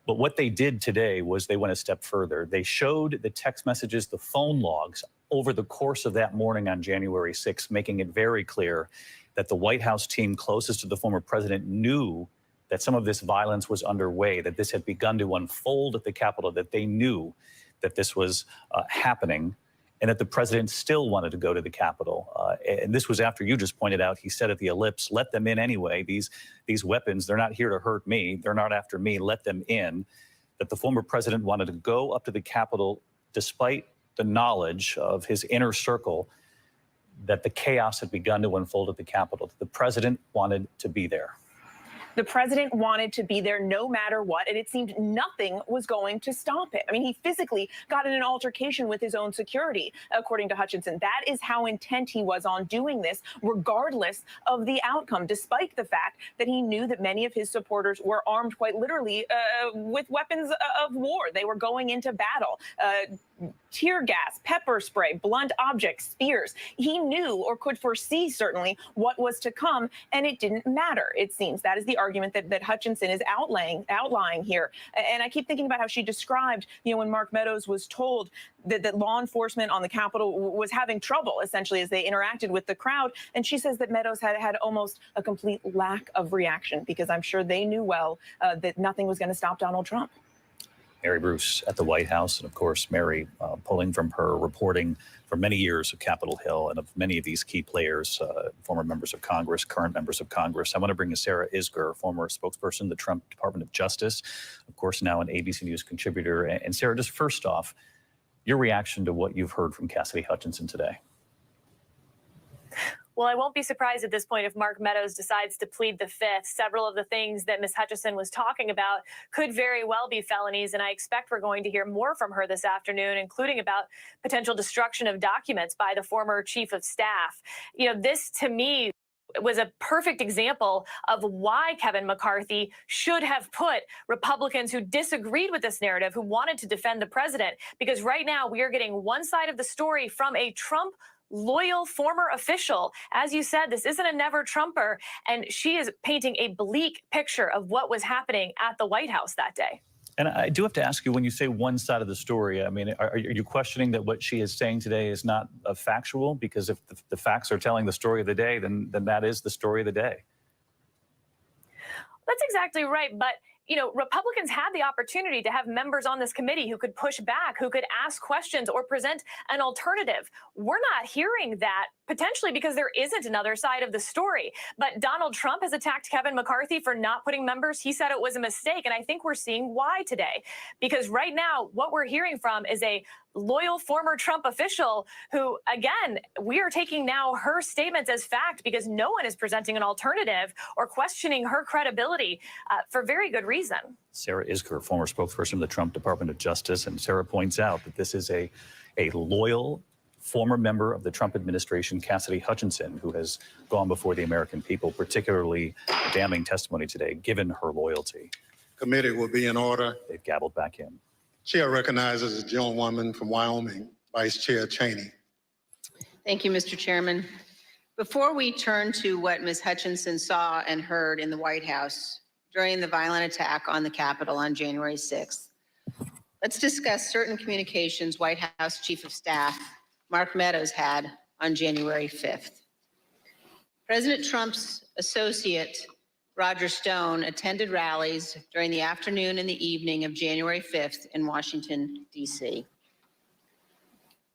But what they did today was they went a step further. They showed the text messages, the phone logs over the course of that morning on January 6th, making it very clear that the White House team closest to the former president knew that some of this violence was underway, that this had begun to unfold at the Capitol, that they knew that this was happening, and that the president still wanted to go to the Capitol. And this was after you just pointed out, he said at the Ellipse, let them in anyway. These weapons, they're not here to hurt me. They're not after me. Let them in. That the former president wanted to go up to the Capitol despite the knowledge of his inner circle that the chaos had begun to unfold at the Capitol. The president wanted to be there. The president wanted to be there no matter what, and it seemed nothing was going to stop it. I mean, he physically got in an altercation with his own security, according to Hutchinson. That is how intent he was on doing this, regardless of the outcome, despite the fact that he knew that many of his supporters were armed quite literally with weapons of war. They were going into battle. Tear gas, pepper spray, blunt objects, spears. He knew or could foresee certainly what was to come, and it didn't matter, it seems. That is the argument that Hutchinson is outlying here. And I keep thinking about how she described, when Mark Meadows was told that law enforcement on the Capitol was having trouble, essentially, as they interacted with the crowd. And she says that Meadows had almost a complete lack of reaction because I'm sure they knew well that nothing was going to stop Donald Trump. Mary Bruce at the White House, and of course, Mary pulling from her reporting for many years of Capitol Hill and of many of these key players, former members of Congress, current members of Congress. I want to bring in Sarah Isgur, former spokesperson of the Trump Department of Justice, of course, now an ABC News contributor. And Sarah, just first off, your reaction to what you've heard from Cassidy Hutchinson today. Well, I won't be surprised at this point if Mark Meadows decides to plead the fifth. Several of the things that Ms. Hutchison was talking about could very well be felonies, and I expect we're going to hear more from her this afternoon, including about potential destruction of documents by the former chief of staff. You know, this to me was a perfect example of why Kevin McCarthy should have put Republicans who disagreed with this narrative, who wanted to defend the president, because right now we are getting one side of the story from a Trump loyal former official. As you said, this isn't a never Trumper, and she is painting a bleak picture of what was happening at the White House that day. And I do have to ask you, when you say one side of the story, I mean, are you questioning that what she is saying today is not factual? Because if the facts are telling the story of the day, then that is the story of the day. That's exactly right. But, you know, Republicans had the opportunity to have members on this committee who could push back, who could ask questions or present an alternative. We're not hearing that, potentially because there isn't another side of the story. But Donald Trump has attacked Kevin McCarthy for not putting members. He said it was a mistake. And I think we're seeing why today. Because right now, what we're hearing from is a loyal former Trump official who, again, we are taking now her statements as fact because no one is presenting an alternative or questioning her credibility for very good reason. Sarah Isgur, former spokesperson of the Trump Department of Justice, and Sarah points out that this is a loyal former member of the Trump administration, Cassidy Hutchinson, who has gone before the American people, particularly damning testimony today, given her loyalty. Committee will be in order. They've gabbled back in. Chair recognizes the gentlewoman from Wyoming, Vice Chair Cheney. Thank you, Mr. Chairman. Before we turn to what Ms. Hutchinson saw and heard in the White House during the violent attack on the Capitol on January 6th, let's discuss certain communications White House Chief of Staff Mark Meadows had on January 5th. President Trump's associate, Roger Stone, attended rallies during the afternoon and the evening of January 5th in Washington, D.C.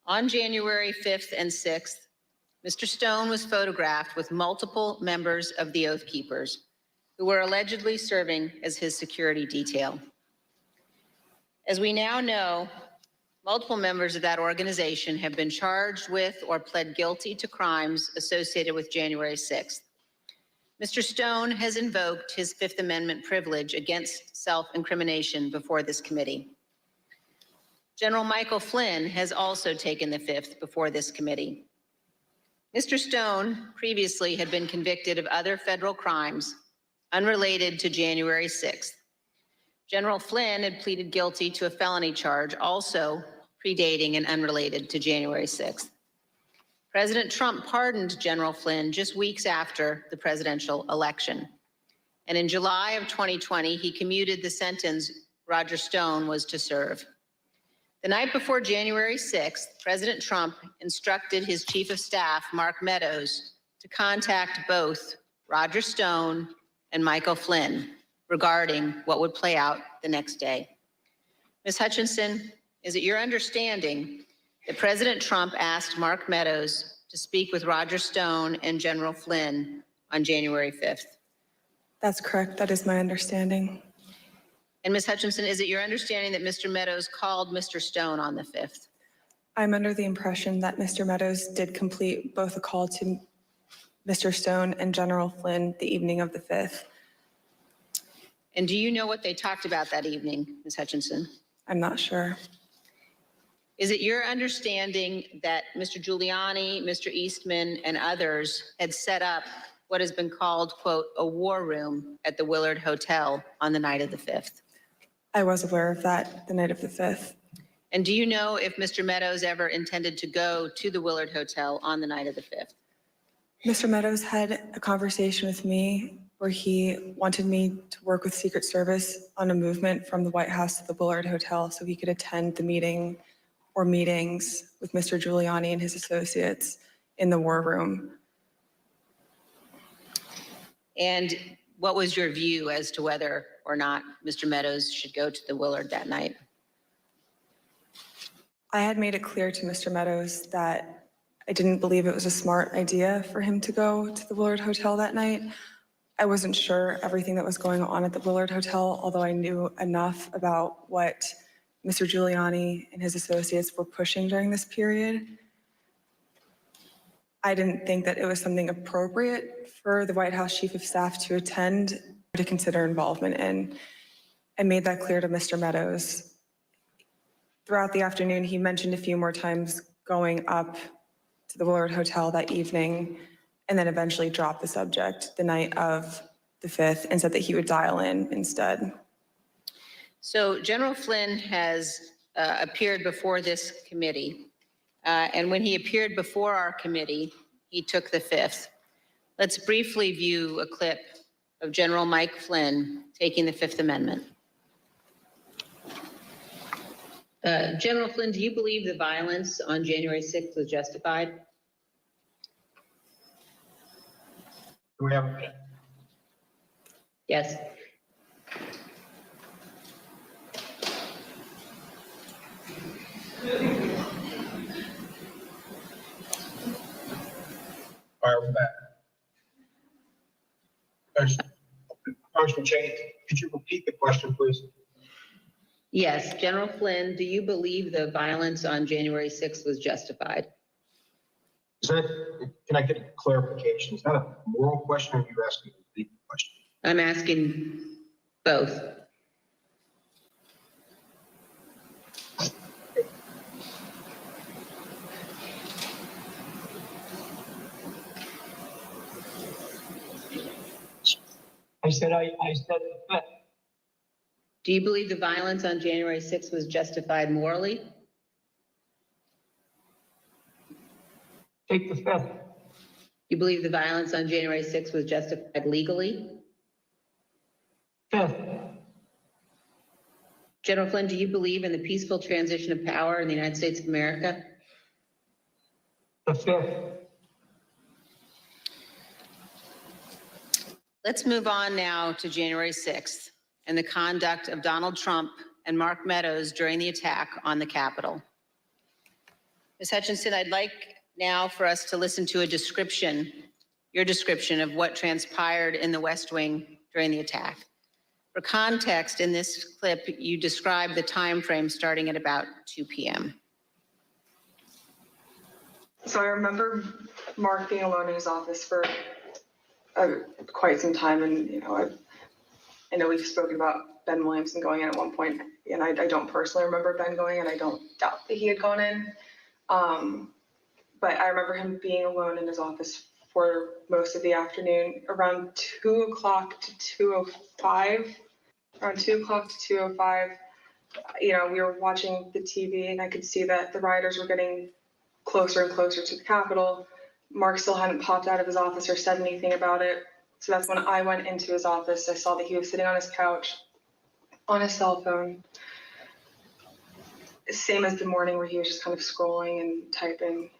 On January 5th and 6th, Mr. Stone was photographed with multiple members of the Oath Keepers who were allegedly serving as his security detail. As we now know, multiple members of that organization have been charged with or pled guilty to crimes associated with January 6th. Mr. Stone has invoked his Fifth Amendment privilege against self-incrimination before this committee. General Michael Flynn has also taken the fifth before this committee. Mr. Stone previously had been convicted of other federal crimes unrelated to January 6th. General Flynn had pleaded guilty to a felony charge also predating and unrelated to January 6th. President Trump pardoned General Flynn just weeks after the presidential election. And in July of 2020, he commuted the sentence Roger Stone was to serve. The night before January 6th, President Trump instructed his chief of staff, Mark Meadows, to contact both Roger Stone and Michael Flynn regarding what would play out the next day. Ms. Hutchinson, is it your understanding that President Trump asked Mark Meadows to speak with Roger Stone and General Flynn on January 5th? That's correct. That is my understanding. And Ms. Hutchinson, is it your understanding that Mr. Meadows called Mr. Stone on the 5th? I'm under the impression that Mr. Meadows did complete both a call to Mr. Stone and General Flynn the evening of the 5th. And do you know what they talked about that evening, Ms. Hutchinson? I'm not sure. Is it your understanding that Mr. Giuliani, Mr. Eastman, and others had set up what has been called, quote, a war room at the Willard Hotel on the night of the 5th? I was aware of that the night of the 5th. And do you know if Mr. Meadows ever intended to go to the Willard Hotel on the night of the 5th? Mr. Meadows had a conversation with me where he wanted me to work with Secret Service on a movement from the White House to the Willard Hotel so he could attend the meeting or meetings with Mr. Giuliani and his associates in the war room. And what was your view as to whether or not Mr. Meadows should go to the Willard that night? I had made it clear to Mr. Meadows that I didn't believe it was a smart idea for him to go to the Willard Hotel that night. I wasn't sure everything that was going on at the Willard Hotel, although I knew enough about what Mr. Giuliani and his associates were pushing during this period. I didn't think that it was something appropriate for the White House Chief of Staff to attend, to consider involvement in. I made that clear to Mr. Meadows. Throughout the afternoon, he mentioned a few more times going up to the Willard Hotel that evening, and then eventually dropped the subject the night of the 5th and said that he would dial in instead. So General Flynn has appeared before this committee. And when he appeared before our committee, he took the 5th. Let's briefly view a clip of General Mike Flynn taking the 5th Amendment. General Flynn, do you believe the violence on January 6th was justified? Do we have? Yes. All right, we're back. Congressman Cheney, could you repeat the question, please? Yes. General Flynn, do you believe the violence on January 6th was justified? Is that, can I get a clarification? Is that a moral question or are you asking a legal question? I'm asking both. I said the 5th. Do you believe the violence on January 6th was justified morally? Take the 5th. You believe the violence on January 6th was justified legally? 5th. General Flynn, do you believe in the peaceful transition of power in the United States of America? The 5th. Let's move on now to January 6th and the conduct of Donald Trump and Mark Meadows during the attack on the Capitol. Ms. Hutchinson, I'd like now for us to listen to a description, your description of what transpired in the West Wing during the attack. For context, in this clip, you describe the time frame starting at about 2 p.m. So I remember Mark being alone in his office for quite some time, and I know we've spoken about Ben Williamson going in at one point, and I don't personally remember Ben going in. I don't doubt that he had gone in, but I remember him being alone in his office for most of the afternoon, around 2 o'clock to 2:05. Around 2 o'clock to 2:05, we were watching the TV, and I could see that the rioters were getting closer and closer to the Capitol. Mark still hadn't popped out of his office or said anything about it. So that's when I went into his office. I saw that he was sitting on his couch on his cell phone. Same as the morning where he was just kind of scrolling and typing.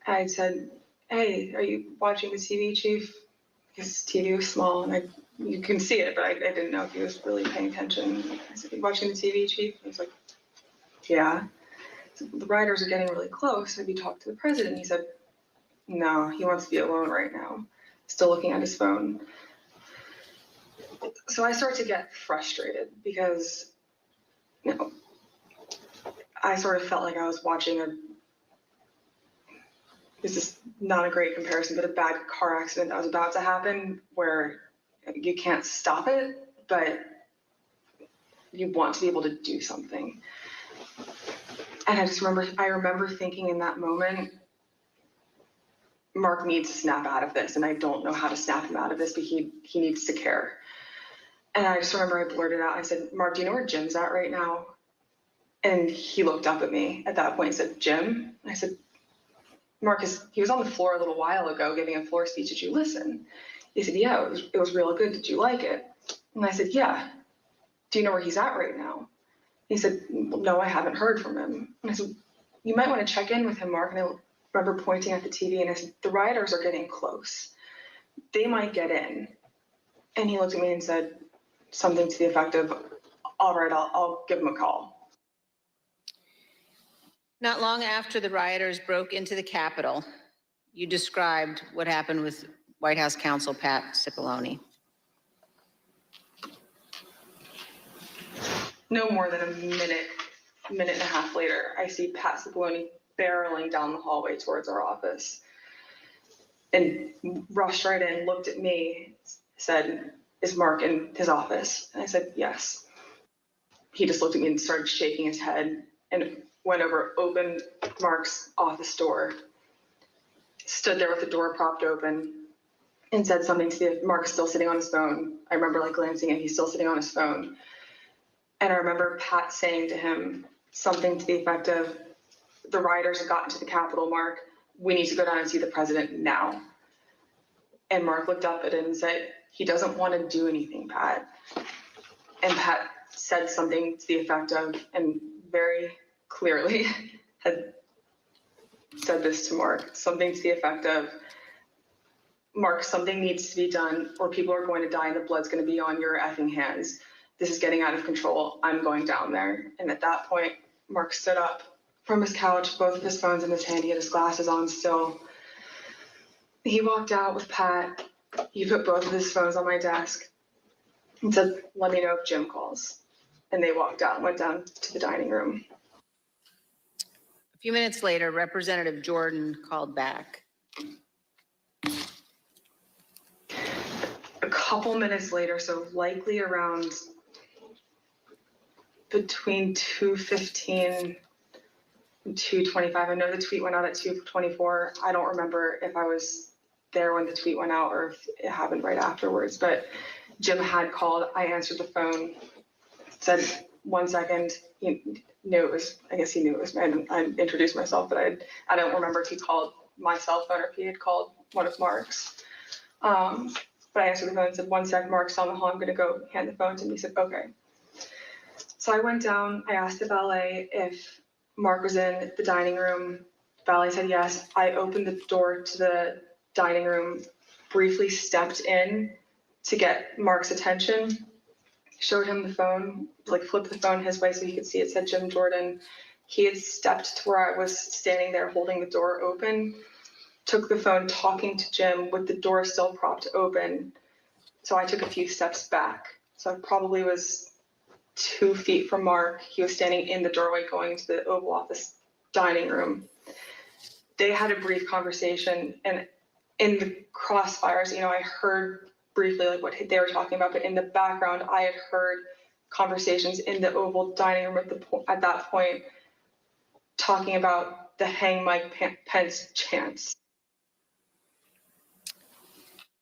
I said, "Hey, are you watching the TV, Chief?" His TV was small and you can see it, but I didn't know if he was really paying attention. I said, "Are you watching the TV, Chief?" He was like, "Yeah." So the rioters are getting really close. Have you talked to the president? He said, "No, he wants to be alone right now." Still looking at his phone. So I started to get frustrated because, I sort of felt like I was watching this is not a great comparison, but a bad car accident that was about to happen where you can't stop it, but you want to be able to do something. And I remember thinking in that moment, Mark needs to snap out of this, and I don't know how to snap him out of this, but he needs to care. And I just remember I blurted out, I said, "Mark, do you know where Jim's at right now?" And he looked up at me at that point and said, "Jim?" And I said, "Mark, he was on the floor a little while ago giving a floor speech. Did you listen?" He said, "Yeah, it was real good. Did you like it?" And I said, "Yeah. Do you know where he's at right now?" He said, "Well, no, I haven't heard from him." And I said, "You might want to check in with him, Mark." And I remember pointing at the TV and I said, "The rioters are getting close. They might get in." And he looked at me and said something to the effect of, "All right, I'll give him a call." Not long after the rioters broke into the Capitol, you described what happened with White House counsel Pat Cipollone. No more than a minute a minute and a half later, I see Pat Cipollone barreling down the hallway towards our office and rushed right in, looked at me, said, "Is Mark in his office?" And I said, "Yes." He just looked at me and started shaking his head and went over, opened Mark's office door, stood there with the door propped open, and said something to the, Mark's still sitting on his phone. I remember like glancing and he's still sitting on his phone. And I remember Pat saying to him something to the effect of, "The rioters have gotten to the Capitol, Mark. We need to go down and see the president now." And Mark looked up at him and said, "He doesn't want to do anything, Pat." And Pat said something to the effect of, and very clearly had said this to Mark, something to the effect of, "Mark, something needs to be done or people are going to die and the blood's going to be on your effing hands. This is getting out of control. I'm going down there." And at that point, Mark stood up from his couch, both of his phones in his hand. He had his glasses on still. He walked out with Pat. He put both of his phones on my desk and said, "Let me know if Jim calls." And they walked out and went down to the dining room. A few minutes later, Representative Jordan called back. A couple minutes later, so likely around between 2:15 and 2:25. I know the tweet went out at 2:24. I don't remember if I was there when the tweet went out or if it happened right afterwards, but Jim had called. I answered the phone, said 1 second. He knew it was, I guess he knew it was me. I introduced myself, but I don't remember if he called my cell phone or if he had called one of Mark's. But I answered the phone and said, 1 sec, Mark's on the hall. I'm going to go hand the phone to him. He said, "Okay." So I went down. I asked the valet if Mark was in the dining room. The valet said yes. I opened the door to the dining room, briefly stepped in to get Mark's attention, showed him the phone, like flipped the phone his way so he could see it said Jim Jordan. He had stepped to where I was standing there holding the door open, took the phone talking to Jim with the door still propped open. So I took a few steps back. So I probably was 2 feet from Mark. He was standing in the doorway going to the Oval Office dining room. They had a brief conversation, and in the crossfires, I heard briefly like what they were talking about, but in the background, I had heard conversations in the Oval dining room at that point talking about the hang Mike Pence chants.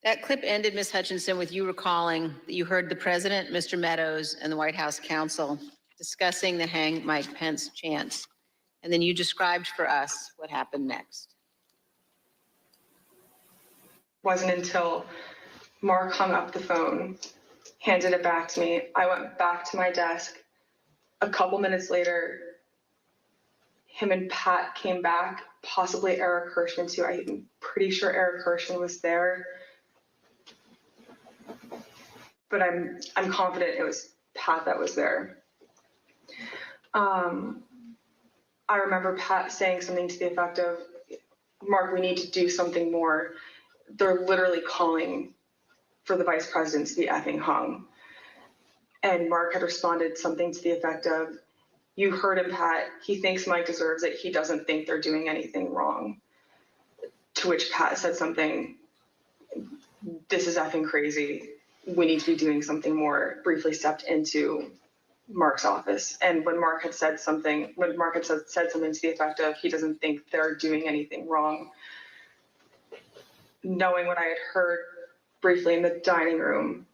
That clip ended, Ms. Hutchinson, with you recalling that you heard the president, Mr. Meadows, and the White House counsel discussing the hang Mike Pence chants. And then you described for us what happened next. Wasn't until Mark hung up the phone, handed it back to me. I went back to my desk. A couple minutes later, him and Pat came back, possibly Eric Hirschman too. I'm pretty sure Eric Hirschman was there. But I'm confident it was Pat that was there. I remember Pat saying something to the effect of, "Mark, we need to do something more. They're literally calling for the vice president to be effing hung." And Mark had responded something to the effect of, "You heard him, Pat. He thinks Mike deserves it. He doesn't think they're doing anything wrong." To which Pat said something, "This is effing crazy. We need to be doing something more." Briefly stepped into Mark's office. And when Mark had said something to the effect of, "He doesn't think they're doing anything wrong," knowing what I had heard briefly in the dining room,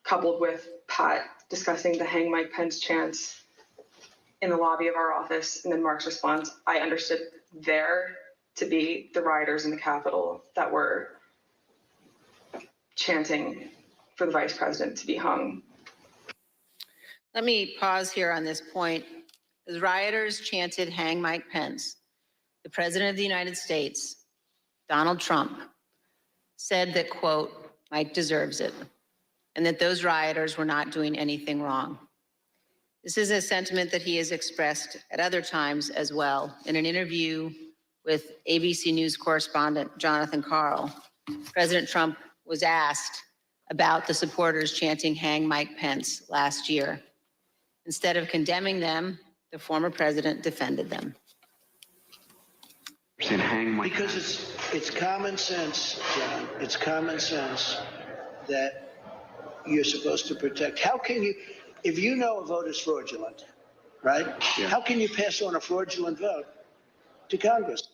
coupled with Pat discussing the hang Mike Pence chants in the lobby of our office, and then Mark's response, I understood there to be the rioters in the Capitol that were chanting for the vice president to be hung. Let me pause here on this point. As rioters chanted hang Mike Pence, the president of the United States, Donald Trump, said that, quote, "Mike deserves it," and that those rioters were not doing anything wrong. This is a sentiment that he has expressed at other times as well. In an interview with ABC News correspondent Jonathan Karl, President Trump was asked about the supporters chanting hang Mike Pence last year. Instead of condemning them, the former president defended them. Because it's common sense, John. It's common sense that you're supposed to protect. How can you, if you know a vote is fraudulent, right? Yeah. How can you pass on a fraudulent vote to Congress?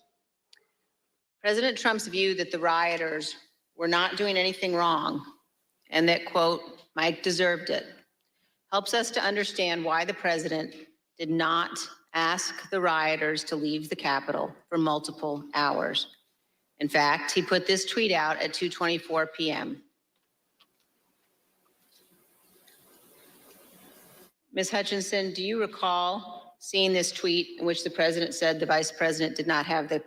President Trump's view that the rioters were not doing anything wrong and that, quote, Mike deserved it, helps us to understand why the president did not ask the rioters to leave the Capitol for multiple hours. In fact, he put this tweet out at 2:24 p.m. Ms. Hutchinson, do you recall seeing this tweet in which the president said the vice president did not have the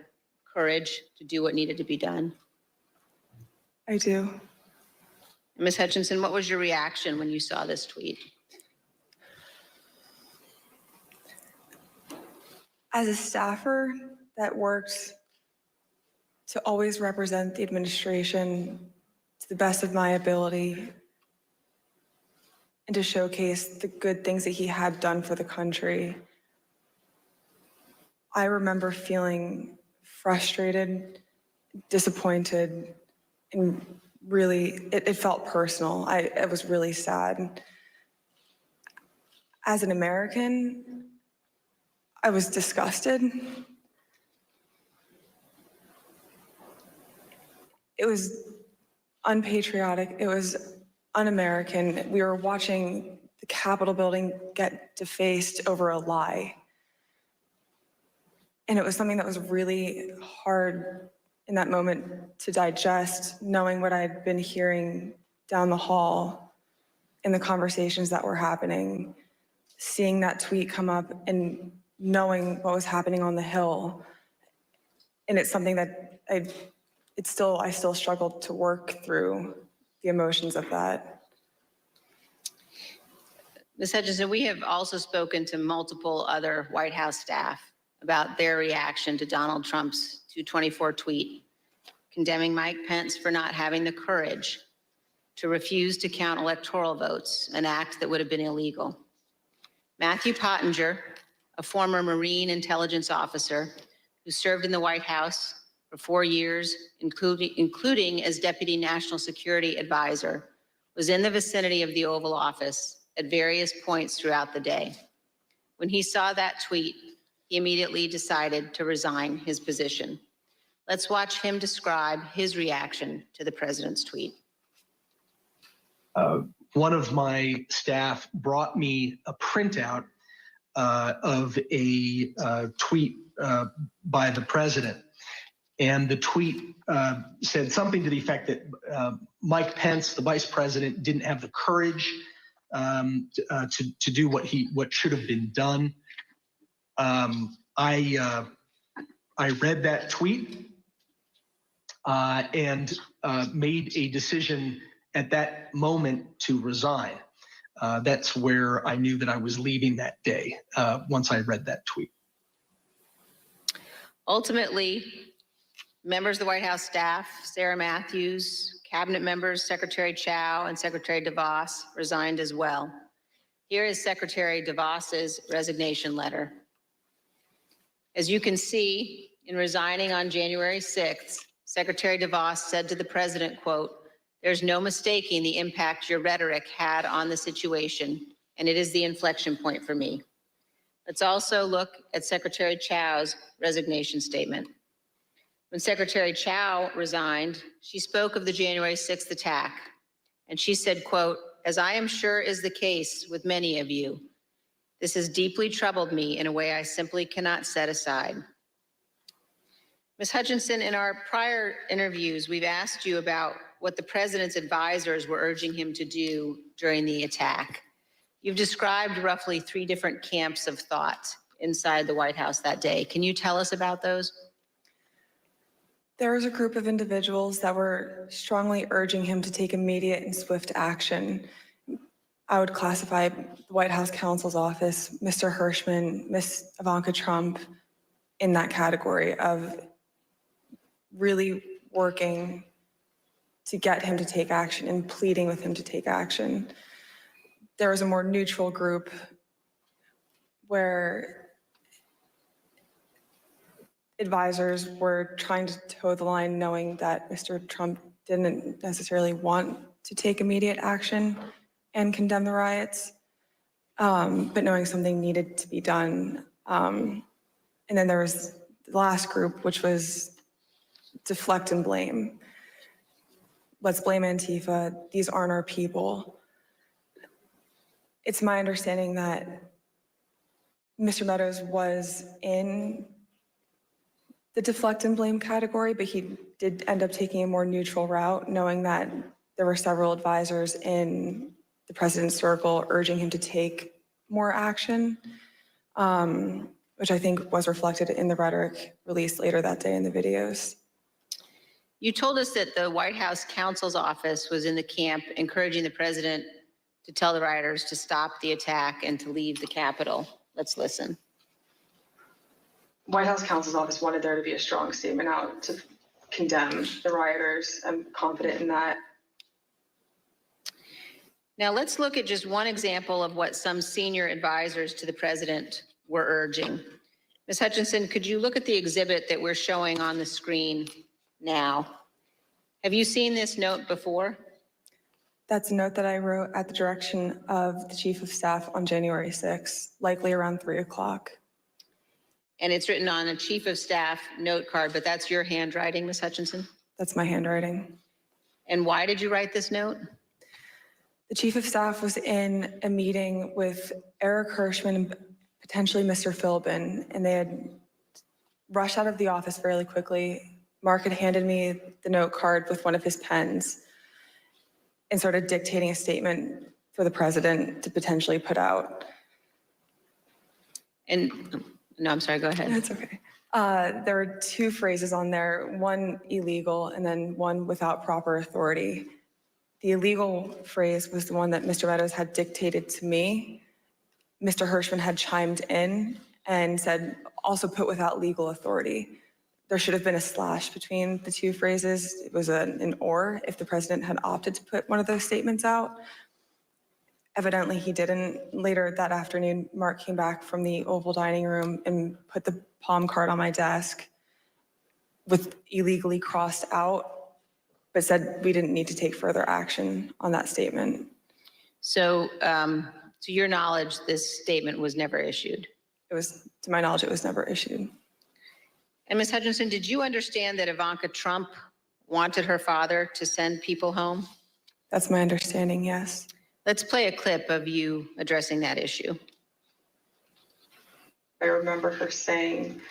courage to do what needed to be done? I do. Ms. Hutchinson, what was your reaction when you saw this tweet? As a staffer that worked to always represent the administration to the best of my ability and to showcase the good things that he had done for the country, I remember feeling frustrated, disappointed, and really, it felt personal. I was really sad. As an American, I was disgusted. It was unpatriotic. It was un-American. We were watching the Capitol building get defaced over a lie. And it was something that was really hard in that moment to digest, knowing what I'd been hearing down the hall in the conversations that were happening, seeing that tweet come up and knowing what was happening on the Hill. And it's something that I still struggled to work through the emotions of that. Ms. Hutchinson, we have also spoken to multiple other White House staff about their reaction to Donald Trump's 2:24 tweet, condemning Mike Pence for not having the courage to refuse to count electoral votes, an act that would have been illegal. Matthew Pottinger, a former Marine intelligence officer who served in the White House for 4 years, including as Deputy National Security Advisor, was in the vicinity of the Oval Office at various points throughout the day. When he saw that tweet, he immediately decided to resign his position. Let's watch him describe his reaction to the president's tweet. One of my staff brought me a printout of a tweet by the president. And the tweet said something to the effect that Mike Pence, the vice president, didn't have the courage to do what should have been done. I read that tweet and made a decision at that moment to resign. That's where I knew that I was leaving that day, once I read that tweet. Ultimately, members of the White House staff, Sarah Matthews, cabinet members, Secretary Chao and Secretary DeVos resigned as well. Here is Secretary DeVos's resignation letter. As you can see, in resigning on January 6th, Secretary DeVos said to the president, quote, "There's no mistaking the impact your rhetoric had on the situation, and it is the inflection point for me." Let's also look at Secretary Chao's resignation statement. When Secretary Chao resigned, she spoke of the January 6th attack, and she said, quote, "As I am sure is the case with many of you, this has deeply troubled me in a way I simply cannot set aside." Ms. Hutchinson, in our prior interviews, we've asked you about what the president's advisors were urging him to do during the attack. You've described roughly 3 different camps of thought inside the White House that day. Can you tell us about those? There was a group of individuals that were strongly urging him to take immediate and swift action. I would classify the White House counsel's office, Mr. Hirschman, Ms. Ivanka Trump in that category of really working to get him to take action and pleading with him to take action. There was a more neutral group where advisors were trying to toe the line knowing that Mr. Trump didn't necessarily want to take immediate action and condemn the riots, but knowing something needed to be done. And then there was the last group, which was deflect and blame. Let's blame Antifa. These aren't our people. It's my understanding that Mr. Meadows was in the deflect and blame category, but he did end up taking a more neutral route, knowing that there were several advisors in the president's circle urging him to take more action, which I think was reflected in the rhetoric released later that day in the videos. You told us that the White House counsel's office was in the camp encouraging the president to tell the rioters to stop the attack and to leave the Capitol. Let's listen. White House counsel's office wanted there to be a strong statement out to condemn the rioters. I'm confident in that. Now let's look at just one example of what some senior advisors to the president were urging. Ms. Hutchinson, could you look at the exhibit that we're showing on the screen now? Have you seen this note before? That's a note that I wrote at the direction of the chief of staff on January 6th, likely around 3 o'clock. And it's written on a chief of staff note card, but that's your handwriting, Ms. Hutchinson? That's my handwriting. And why did you write this note? The chief of staff was in a meeting with Eric Hirschman and potentially Mr. Philbin, and they had rushed out of the office fairly quickly. Mark had handed me the note card with one of his pens and started dictating a statement for the president to potentially put out. And no, I'm sorry, go ahead. That's okay. There were two phrases on there, one illegal and then one without proper authority. The illegal phrase was the one that Mr. Meadows had dictated to me. Mr. Hirschman had chimed in and said, also put without legal authority. There should have been a slash between the two phrases. It was an or if the president had opted to put one of those statements out. Evidently he didn't. Later that afternoon, Mark came back from the Oval Dining Room and put the palm card on my desk with illegally crossed out, but said we didn't need to take further action on that statement. So to your knowledge, this statement was never issued? It was, to my knowledge, it was never issued. And Ms. Hutchinson, did you understand that Ivanka Trump wanted her father to send people home? That's my understanding, yes. Let's play a clip of you addressing that issue. I remember her saying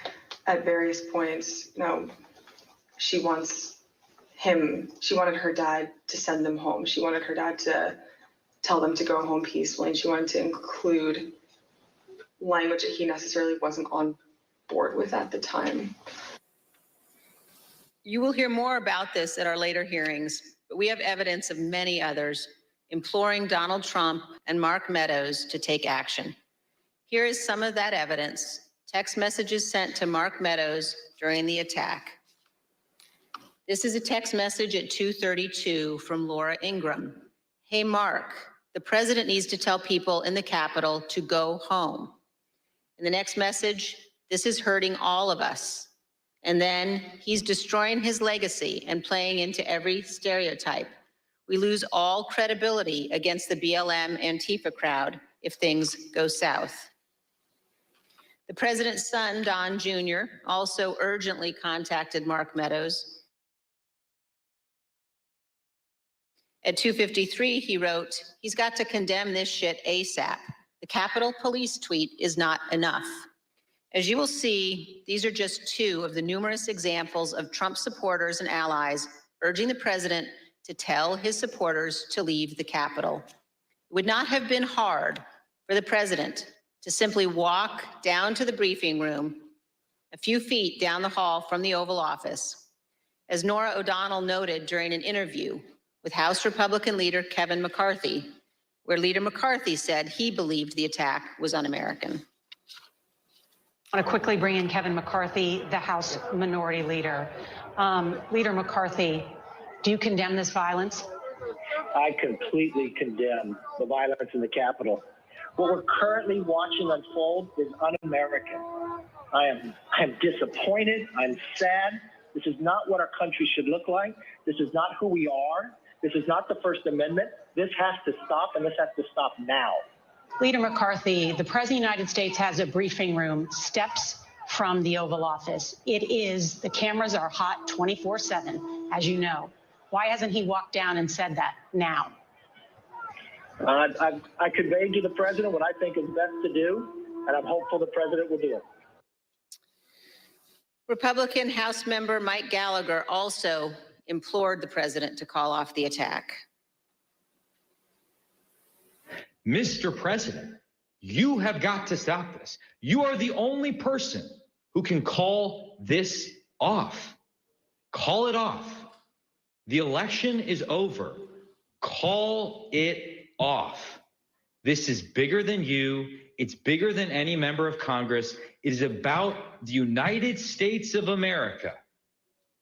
at various points, she wanted her dad to send them home. She wanted her dad to tell them to go home peacefully, and she wanted to include language that he necessarily wasn't on board with at the time. You will hear more about this at our later hearings, but we have evidence of many others imploring Donald Trump and Mark Meadows to take action. Here is some of that evidence, text messages sent to Mark Meadows during the attack. This is a text message at 2:32 from Laura Ingram. Hey, Mark, the president needs to tell people in the Capitol to go home. In the next message, this is hurting all of us. And then he's destroying his legacy and playing into every stereotype. We lose all credibility against the BLM Antifa crowd if things go south. The president's son, Don Jr., also urgently contacted Mark Meadows. At 2:53, he wrote, he's got to condemn this shit ASAP. The Capitol Police tweet is not enough. As you will see, these are just two of the numerous examples of Trump supporters and allies urging the president to tell his supporters to leave the Capitol. It would not have been hard for the president to simply walk down to the briefing room a few feet down the hall from the Oval Office. As Nora O'Donnell noted during an interview with House Republican leader Kevin McCarthy, where Leader McCarthy said he believed the attack was un-American. I want to quickly bring in Kevin McCarthy, the House Minority Leader. Leader McCarthy, do you condemn this violence? I completely condemn the violence in the Capitol. What we're currently watching unfold is un-American. I am disappointed. I'm sad. This is not what our country should look like. This is not who we are. This is not the First Amendment. This has to stop, and this has to stop now. Leader McCarthy, the President of the United States has a briefing room steps from the Oval Office. The cameras are hot 24/7, as you know. Why hasn't he walked down and said that now? I conveyed to the president what I think is best to do, and I'm hopeful the president will do it. Republican House member Mike Gallagher also implored the president to call off the attack. Mr. President, you have got to stop this. You are the only person who can call this off. Call it off. The election is over. Call it off. This is bigger than you. It's bigger than any member of Congress. It is about the United States of America,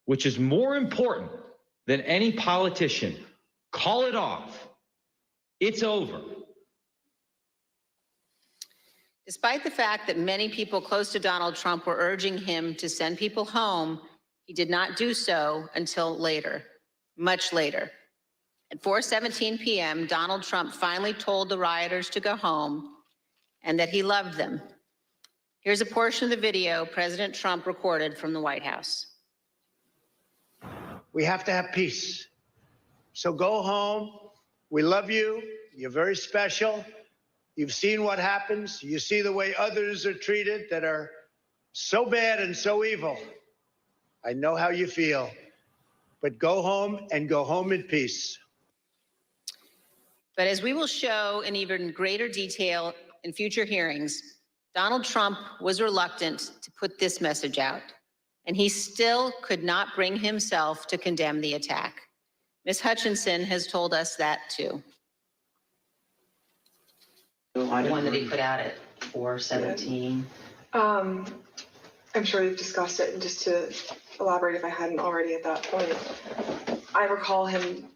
which is more important than any politician. Call it off. It's over. Despite the fact that many people close to Donald Trump were urging him to send people home, he did not do so until later, much later. At 4:17 p.m., Donald Trump finally told the rioters to go home and that he loved them. Here's a portion of the video President Trump recorded from the White House. We have to have peace. So go home. We love you. You're very special. You've seen what happens. You see the way others are treated that are so bad and so evil. I know how you feel. But go home and go home in peace. But as we will show in even greater detail in future hearings, Donald Trump was reluctant to put this message out, and he still could not bring himself to condemn the attack. Ms. Hutchinson has told us that too. The one that he put out at 4:17. I'm sure we've discussed it, and just to elaborate if I hadn't already at that point, I recall him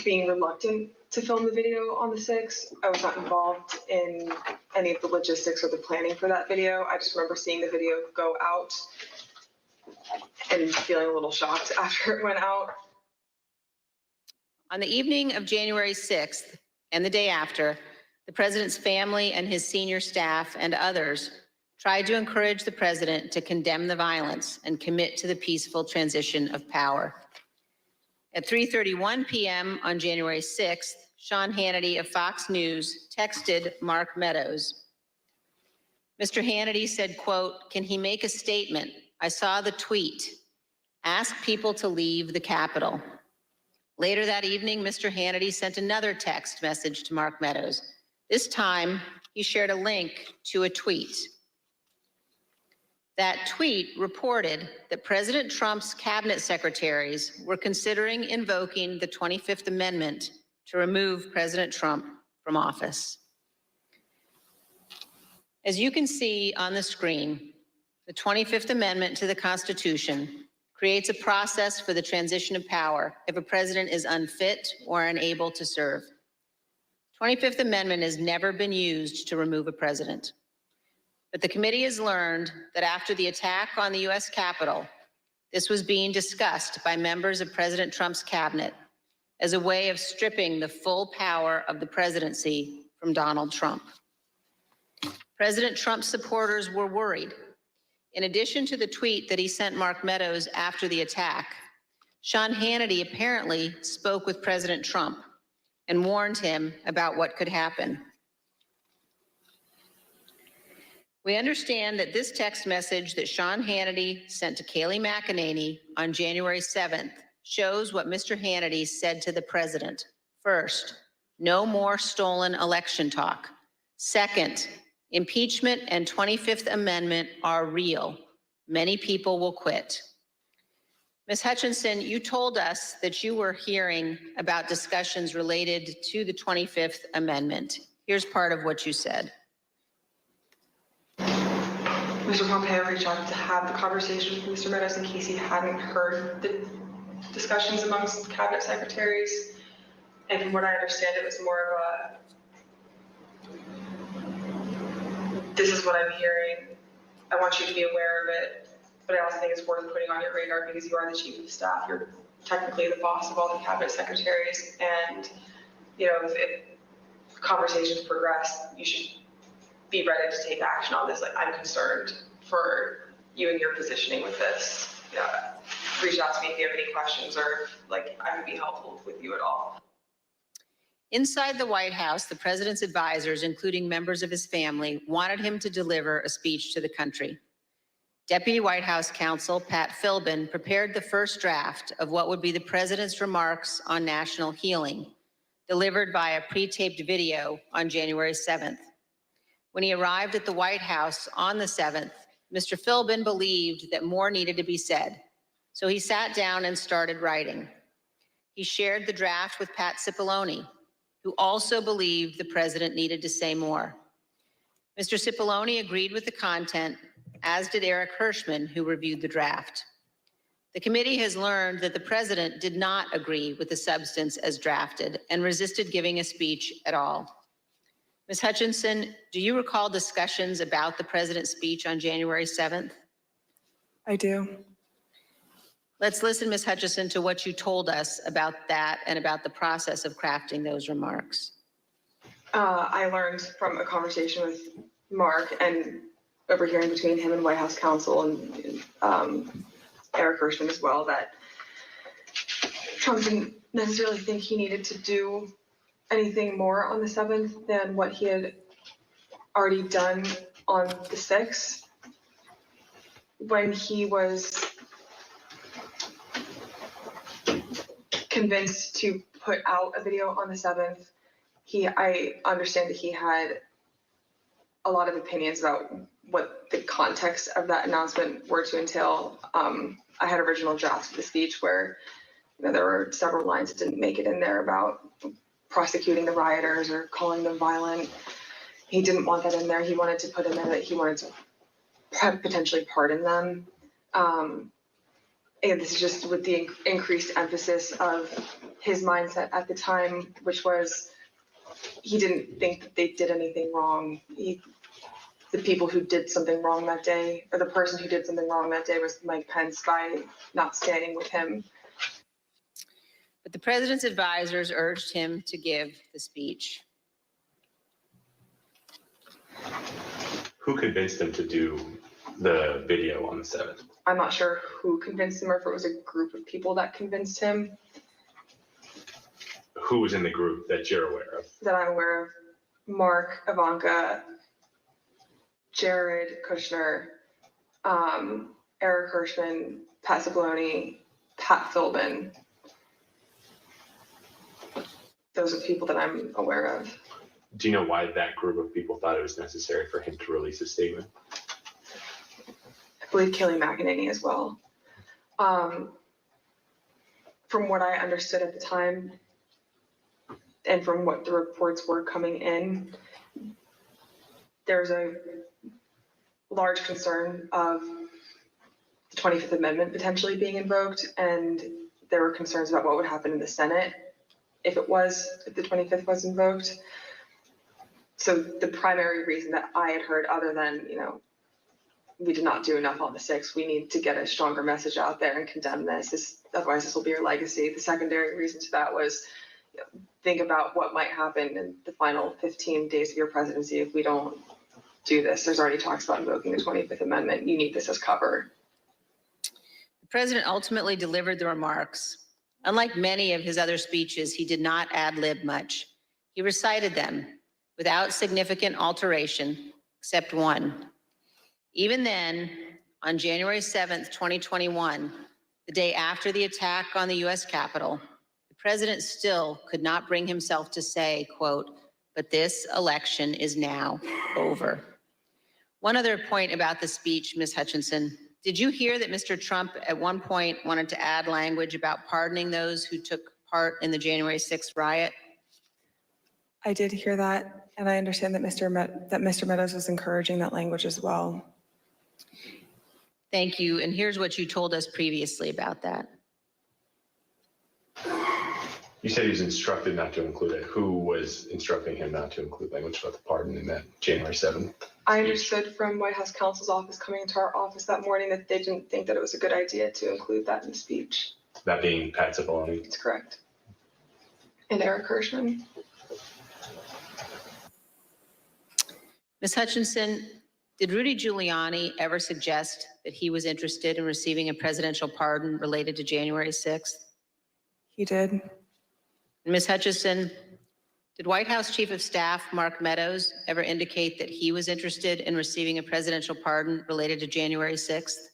being reluctant to film the video on the 6th. I was not involved in any of the logistics or the planning for that video. I just remember seeing the video go out and feeling a little shocked after it went out. On the evening of January 6th and the day after, the president's family and his senior staff and others tried to encourage the president to condemn the violence and commit to the peaceful transition of power. At 3:31 p.m. on January 6th, Sean Hannity of Fox News texted Mark Meadows. Mr. Hannity said, quote, "Can he make a statement? I saw the tweet. Ask people to leave the Capitol." Later that evening, Mr. Hannity sent another text message to Mark Meadows. This time, he shared a link to a tweet. That tweet reported that President Trump's cabinet secretaries were considering invoking the 25th Amendment to remove President Trump from office. As you can see on the screen, the 25th Amendment to the Constitution creates a process for the transition of power if a president is unfit or unable to serve. 25th Amendment has never been used to remove a president. But the committee has learned that after the attack on the U.S. Capitol, this was being discussed by members of President Trump's cabinet as a way of stripping the full power of the presidency from Donald Trump. President Trump's supporters were worried. In addition to the tweet that he sent Mark Meadows after the attack, Sean Hannity apparently spoke with President Trump and warned him about what could happen. We understand that this text message that Sean Hannity sent to Kayleigh McEnany on January 7th shows what Mr. Hannity said to the president. First, no more stolen election talk. Second, impeachment and 25th Amendment are real. Many people will quit. Ms. Hutchinson, you told us that you were hearing about discussions related to the 25th Amendment. Here's part of what you said. Mr. Pompeo reached out to have the conversation with Mr. Meadows in case he hadn't heard the discussions amongst cabinet secretaries. And from what I understand, it was more of this is what I'm hearing. I want you to be aware of it, but I also think it's worth putting on your radar because you are the chief of staff. You're technically the boss of all the cabinet secretaries, and if conversations progress, you should be ready to take action on this. Like, I'm concerned for you and your positioning with this. Reach out to me if you have any questions, or like I could be helpful with you at all. Inside the White House, the president's advisors, including members of his family, wanted him to deliver a speech to the country. Deputy White House counsel Pat Philbin prepared the first draft of what would be the president's remarks on national healing, delivered via pre-taped video on January 7th. When he arrived at the White House on the 7th, Mr. Philbin believed that more needed to be said, so he sat down and started writing. He shared the draft with Pat Cipollone, who also believed the president needed to say more. Mr. Cipollone agreed with the content, as did Eric Hirschman, who reviewed the draft. The committee has learned that the president did not agree with the substance as drafted and resisted giving a speech at all. Ms. Hutchinson, do you recall discussions about the president's speech on January 7th? I do. Let's listen, Ms. Hutchinson, to what you told us about that and about the process of crafting those remarks. I learned from a conversation with Mark and overhearing between him and White House counsel and Eric Hirschman as well that Trump didn't necessarily think he needed to do anything more on the 7th than what he had already done on the 6th. When he was convinced to put out a video on the 7th, I understand that he had a lot of opinions about what the context of that announcement were to entail. I had original drafts of the speech where there were several lines that didn't make it in there about prosecuting the rioters or calling them violent. He didn't want that in there. He wanted to put in there that he wanted to potentially pardon them. And this is just with the increased emphasis of his mindset at the time, which was he didn't think that they did anything wrong. The people who did something wrong that day, or the person who did something wrong that day, was Mike Pence by not standing with him. But the president's advisors urged him to give the speech. Who convinced him to do the video on the 7th? I'm not sure who convinced him or if it was a group of people that convinced him. Who was in the group that you're aware of? That I'm aware of: Mark, Ivanka, Jared Kushner, Eric Hirschman, Pat Cipollone, Pat Philbin. Those are the people that I'm aware of. Do you know why that group of people thought it was necessary for him to release a statement? I believe Kelly McEnany as well. From what I understood at the time, and from what the reports were coming in, there's a large concern of the 25th Amendment potentially being invoked, and there were concerns about what would happen in the Senate if the 25th was invoked. So the primary reason that I had heard, other than, we did not do enough on the 6th, we need to get a stronger message out there and condemn this, otherwise this will be your legacy. The secondary reason to that was, think about what might happen in the final 15 days of your presidency if we don't do this. There's already talks about invoking the 25th Amendment. You need this as cover. The president ultimately delivered the remarks. Unlike many of his other speeches, he did not ad-lib much. He recited them without significant alteration, except one. Even then, on January 7th, 2021, the day after the attack on the U.S. Capitol, the president still could not bring himself to say, quote, "But this election is now over." One other point about the speech, Ms. Hutchinson, did you hear that Mr. Trump at one point wanted to add language about pardoning those who took part in the January 6th riot? I did hear that, and I understand that Mr. Meadows was encouraging that language as well. Thank you. And here's what you told us previously about that. You said he was instructed not to include it. Who was instructing him not to include language about the pardon in that January 7th? I understood from White House counsel's office coming into our office that morning that they didn't think that it was a good idea to include that in the speech. That being Pat Cipollone? That's correct. And Eric Hirschman. Ms. Hutchinson, did Rudy Giuliani ever suggest that he was interested in receiving a presidential pardon related to January 6th? He did. Ms. Hutchinson, did White House Chief of Staff Mark Meadows ever indicate that he was interested in receiving a presidential pardon related to January 6th?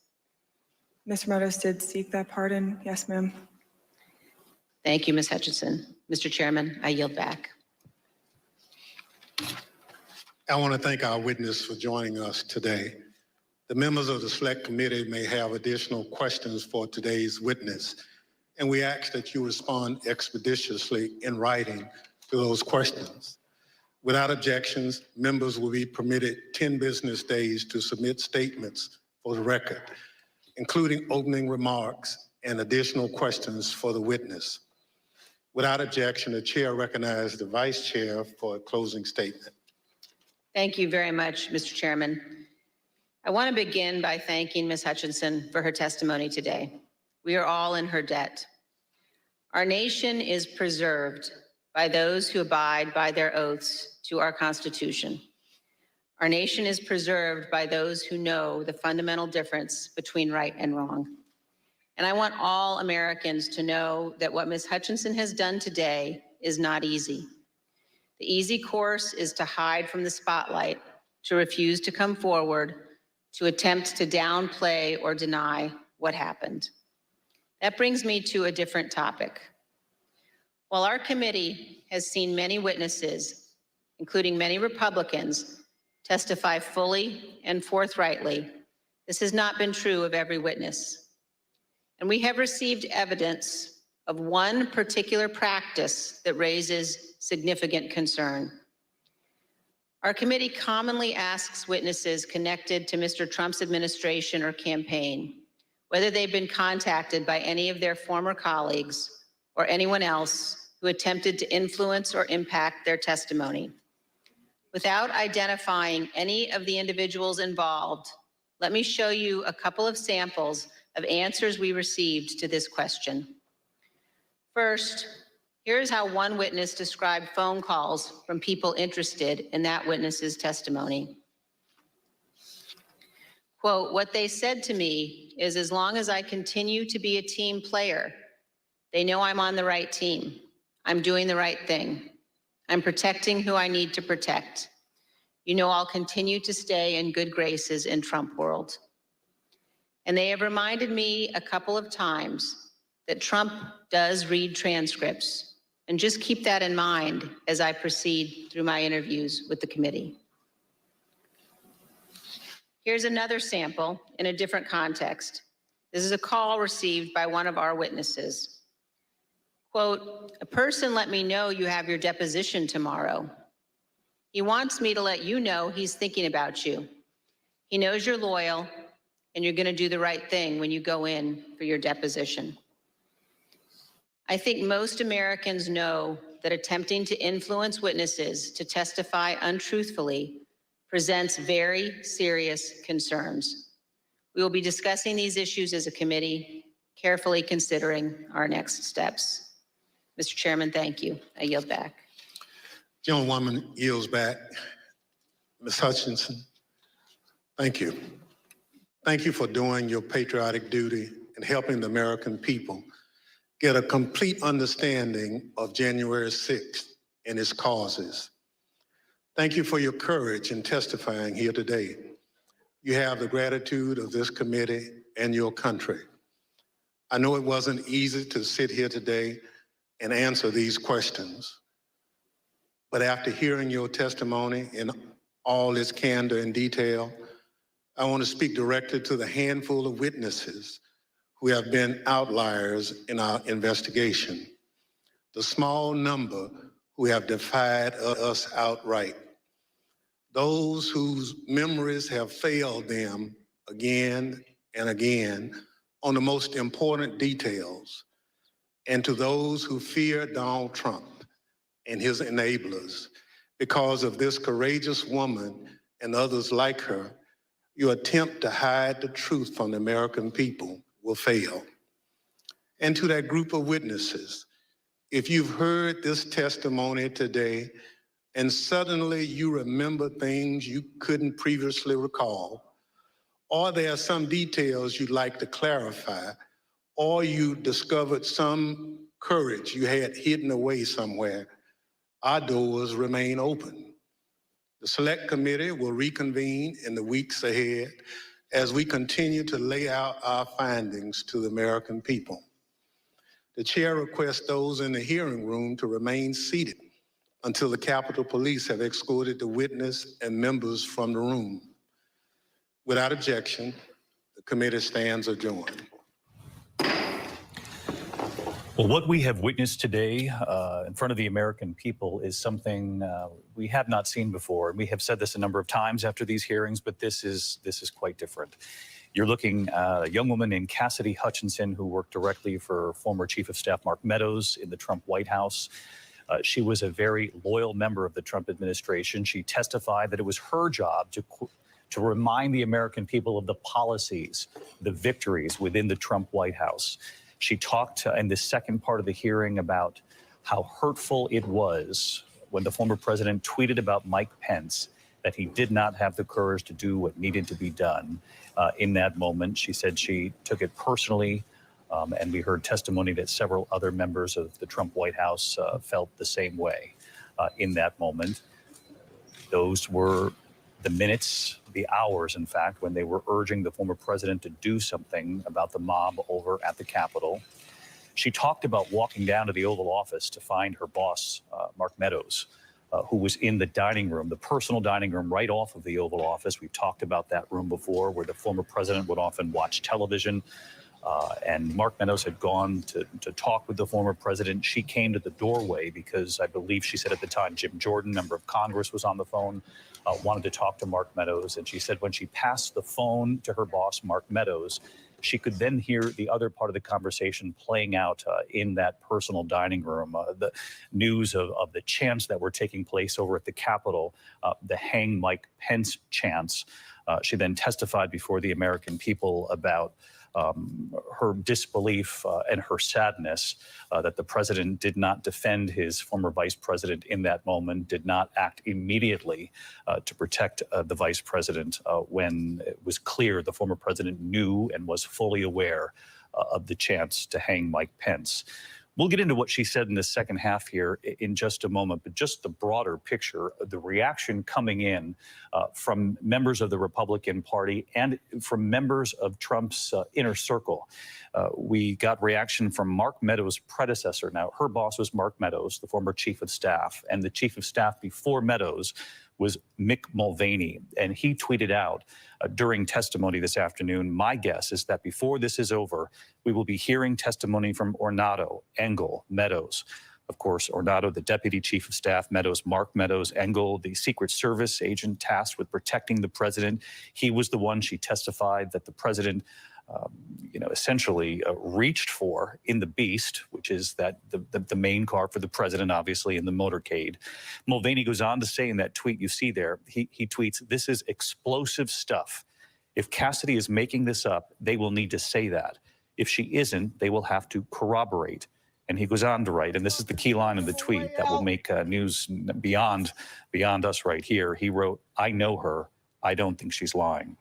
Mr. Meadows did seek that pardon. Yes, ma'am. Thank you, Ms. Hutchinson. Mr. Chairman, I yield back. I want to thank our witness for joining us today. The members of the Select Committee may have additional questions for today's witness, and we ask that you respond expeditiously in writing to those questions. Without objections, members will be permitted 10 business days to submit statements for the record, including opening remarks and additional questions for the witness. Without objection, the chair recognizes the vice chair for a closing statement. Thank you very much, Mr. Chairman. I want to begin by thanking Ms. Hutchinson for her testimony today. We are all in her debt. Our nation is preserved by those who abide by their oaths to our Constitution. Our nation is preserved by those who know the fundamental difference between right and wrong. And I want all Americans to know that what Ms. Hutchinson has done today is not easy. The easy course is to hide from the spotlight, to refuse to come forward, to attempt to downplay or deny what happened. That brings me to a different topic. While our committee has seen many witnesses, including many Republicans, testify fully and forthrightly, this has not been true of every witness. And we have received evidence of one particular practice that raises significant concern. Our committee commonly asks witnesses connected to Mr. Trump's administration or campaign whether they've been contacted by any of their former colleagues or anyone else who attempted to influence or impact their testimony. Without identifying any of the individuals involved, let me show you a couple of samples of answers we received to this question. First, here's how one witness described phone calls from people interested in that witness's testimony. Quote, "What they said to me is as long as I continue to be a team player, they know I'm on the right team. I'm doing the right thing. I'm protecting who I need to protect. You know I'll continue to stay in good graces in Trump world. And they have reminded me a couple of times that Trump does read transcripts, and just keep that in mind as I proceed through my interviews with the committee." Here's another sample in a different context. This is a call received by one of our witnesses. Quote, "A person let me know you have your deposition tomorrow. He wants me to let you know he's thinking about you. He knows you're loyal and you're going to do the right thing when you go in for your deposition." I think most Americans know that attempting to influence witnesses to testify untruthfully presents very serious concerns. We will be discussing these issues as a committee, carefully considering our next steps. Mr. Chairman, thank you. I yield back. Gentlewoman yields back. Ms. Hutchinson, thank you. Thank you for doing your patriotic duty and helping the American people get a complete understanding of January 6th and its causes. Thank you for your courage in testifying here today. You have the gratitude of this committee and your country. I know it wasn't easy to sit here today and answer these questions, but after hearing your testimony in all its candor and detail, I want to speak directly to the handful of witnesses who have been outliers in our investigation, the small number who have defied us outright, those whose memories have failed them again and again on the most important details, and to those who fear Donald Trump and his enablers. Because of this courageous woman and others like her, your attempt to hide the truth from the American people will fail. And to that group of witnesses, if you've heard this testimony today and suddenly you remember things you couldn't previously recall, or there are some details you'd like to clarify, or you discovered some courage you had hidden away somewhere, our doors remain open. The Select Committee will reconvene in the weeks ahead as we continue to lay out our findings to the American people. The chair requests those in the hearing room to remain seated until the Capitol Police have escorted the witness and members from the room. Without objection, the committee stands adjourned. Well, what we have witnessed today in front of the American people is something we have not seen before. We have said this a number of times after these hearings, but this is quite different. You're looking at a young woman named Cassidy Hutchinson who worked directly for former Chief of Staff Mark Meadows in the Trump White House. She was a very loyal member of the Trump administration. She testified that it was her job to remind the American people of the policies, the victories within the Trump White House. She talked in the second part of the hearing about how hurtful it was when the former president tweeted about Mike Pence, that he did not have the courage to do what needed to be done in that moment. She said she took it personally, and we heard testimony that several other members of the Trump White House felt the same way in that moment. Those were the minutes, the hours, in fact, when they were urging the former president to do something about the mob over at the Capitol. She talked about walking down to the Oval Office to find her boss, Mark Meadows, who was in the dining room, the personal dining room right off of the Oval Office. We've talked about that room before, where the former president would often watch television. And Mark Meadows had gone to talk with the former president. She came to the doorway because I believe she said at the time Jim Jordan, member of Congress, was on the phone, wanted to talk to Mark Meadows. And she said when she passed the phone to her boss, Mark Meadows, she could then hear the other part of the conversation playing out in that personal dining room, the news of the chants that were taking place over at the Capitol, the Hang Mike Pence chants. She then testified before the American people about her disbelief and her sadness that the president did not defend his former vice president in that moment, did not act immediately to protect the vice president when it was clear the former president knew and was fully aware of the chance to hang Mike Pence. We'll get into what she said in the second half here in just a moment, but just the broader picture, the reaction coming in from members of the Republican Party and from members of Trump's inner circle. We got reaction from Mark Meadows' predecessor. Now, her boss was Mark Meadows, the former chief of staff, and the chief of staff before Meadows was Mick Mulvaney, and he tweeted out during testimony this afternoon, my guess is that before this is over, we will be hearing testimony from Ornato, Engel, Meadows. Of course, Ornato, the deputy chief of staff, Meadows, Mark Meadows, Engel, the Secret Service agent tasked with protecting the president. He was the one she testified that the president essentially reached for in the Beast, which is that the main car for the president, obviously, in the motorcade. Mulvaney goes on to say in that tweet you see there, he tweets, "This is explosive stuff. If Cassidy is making this up, they will need to say that. If she isn't, they will have to corroborate." And he goes on to write, and this is the key line of the tweet that will make news beyond us right here. He wrote, "I know her. I don't think she's lying."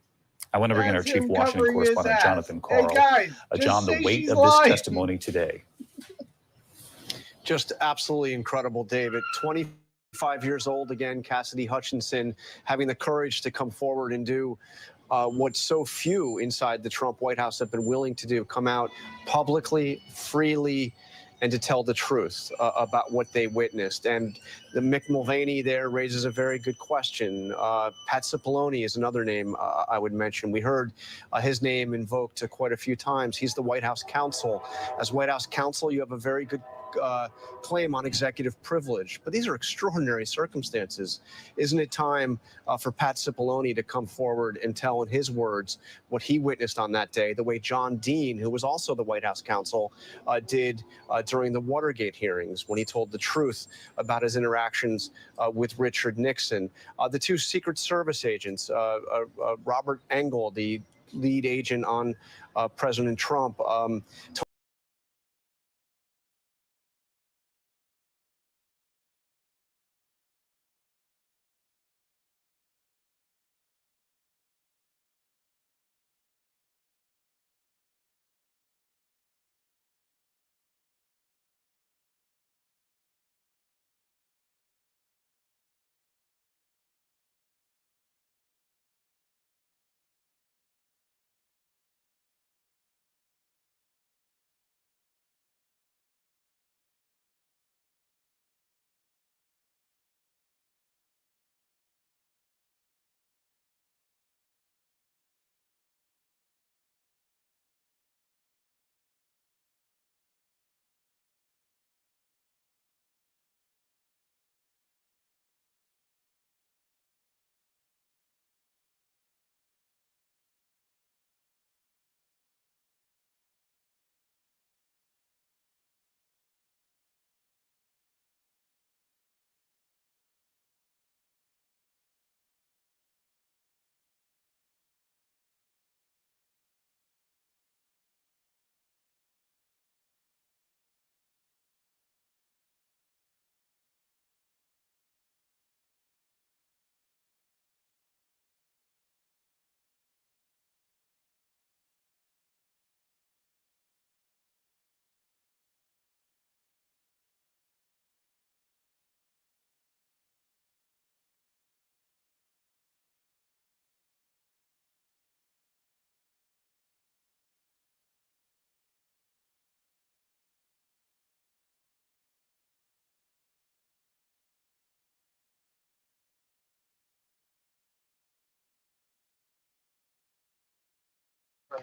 I want to bring in our chief Washington correspondent, Jonathan Karl. Hey guys, John, the weight of lying. this testimony today. Just absolutely incredible, David. 25 years old again, Cassidy Hutchinson, having the courage to come forward and do what so few inside the Trump White House have been willing to do, come out publicly, freely, and to tell the truth about what they witnessed. And the Mick Mulvaney there raises a very good question. Pat Cipollone is another name I would mention. We heard his name invoked quite a few times. He's the White House counsel. As White House counsel, you have a very good claim on executive privilege. But these are extraordinary circumstances. Isn't it time for Pat Cipollone to come forward and tell, in his words, what he witnessed on that day, the way John Dean, who was also the White House counsel, did during the Watergate hearings when he told the truth about his interactions with Richard Nixon. The two Secret Service agents, Robert Engel, the lead agent on President Trump, on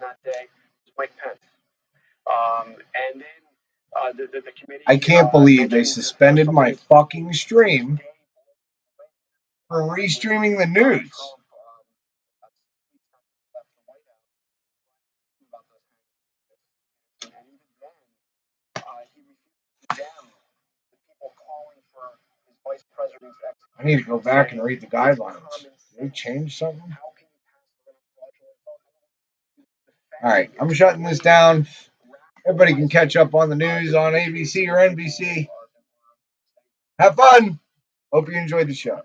that day was Mike Pence. And then the committee. I can't believe they suspended my fucking stream for restreaming the news. I need to go back and read the guidelines. Did they change something? All right, I'm shutting this down. Everybody can catch up on the news on ABC or NBC. Have fun. Hope you enjoyed the show.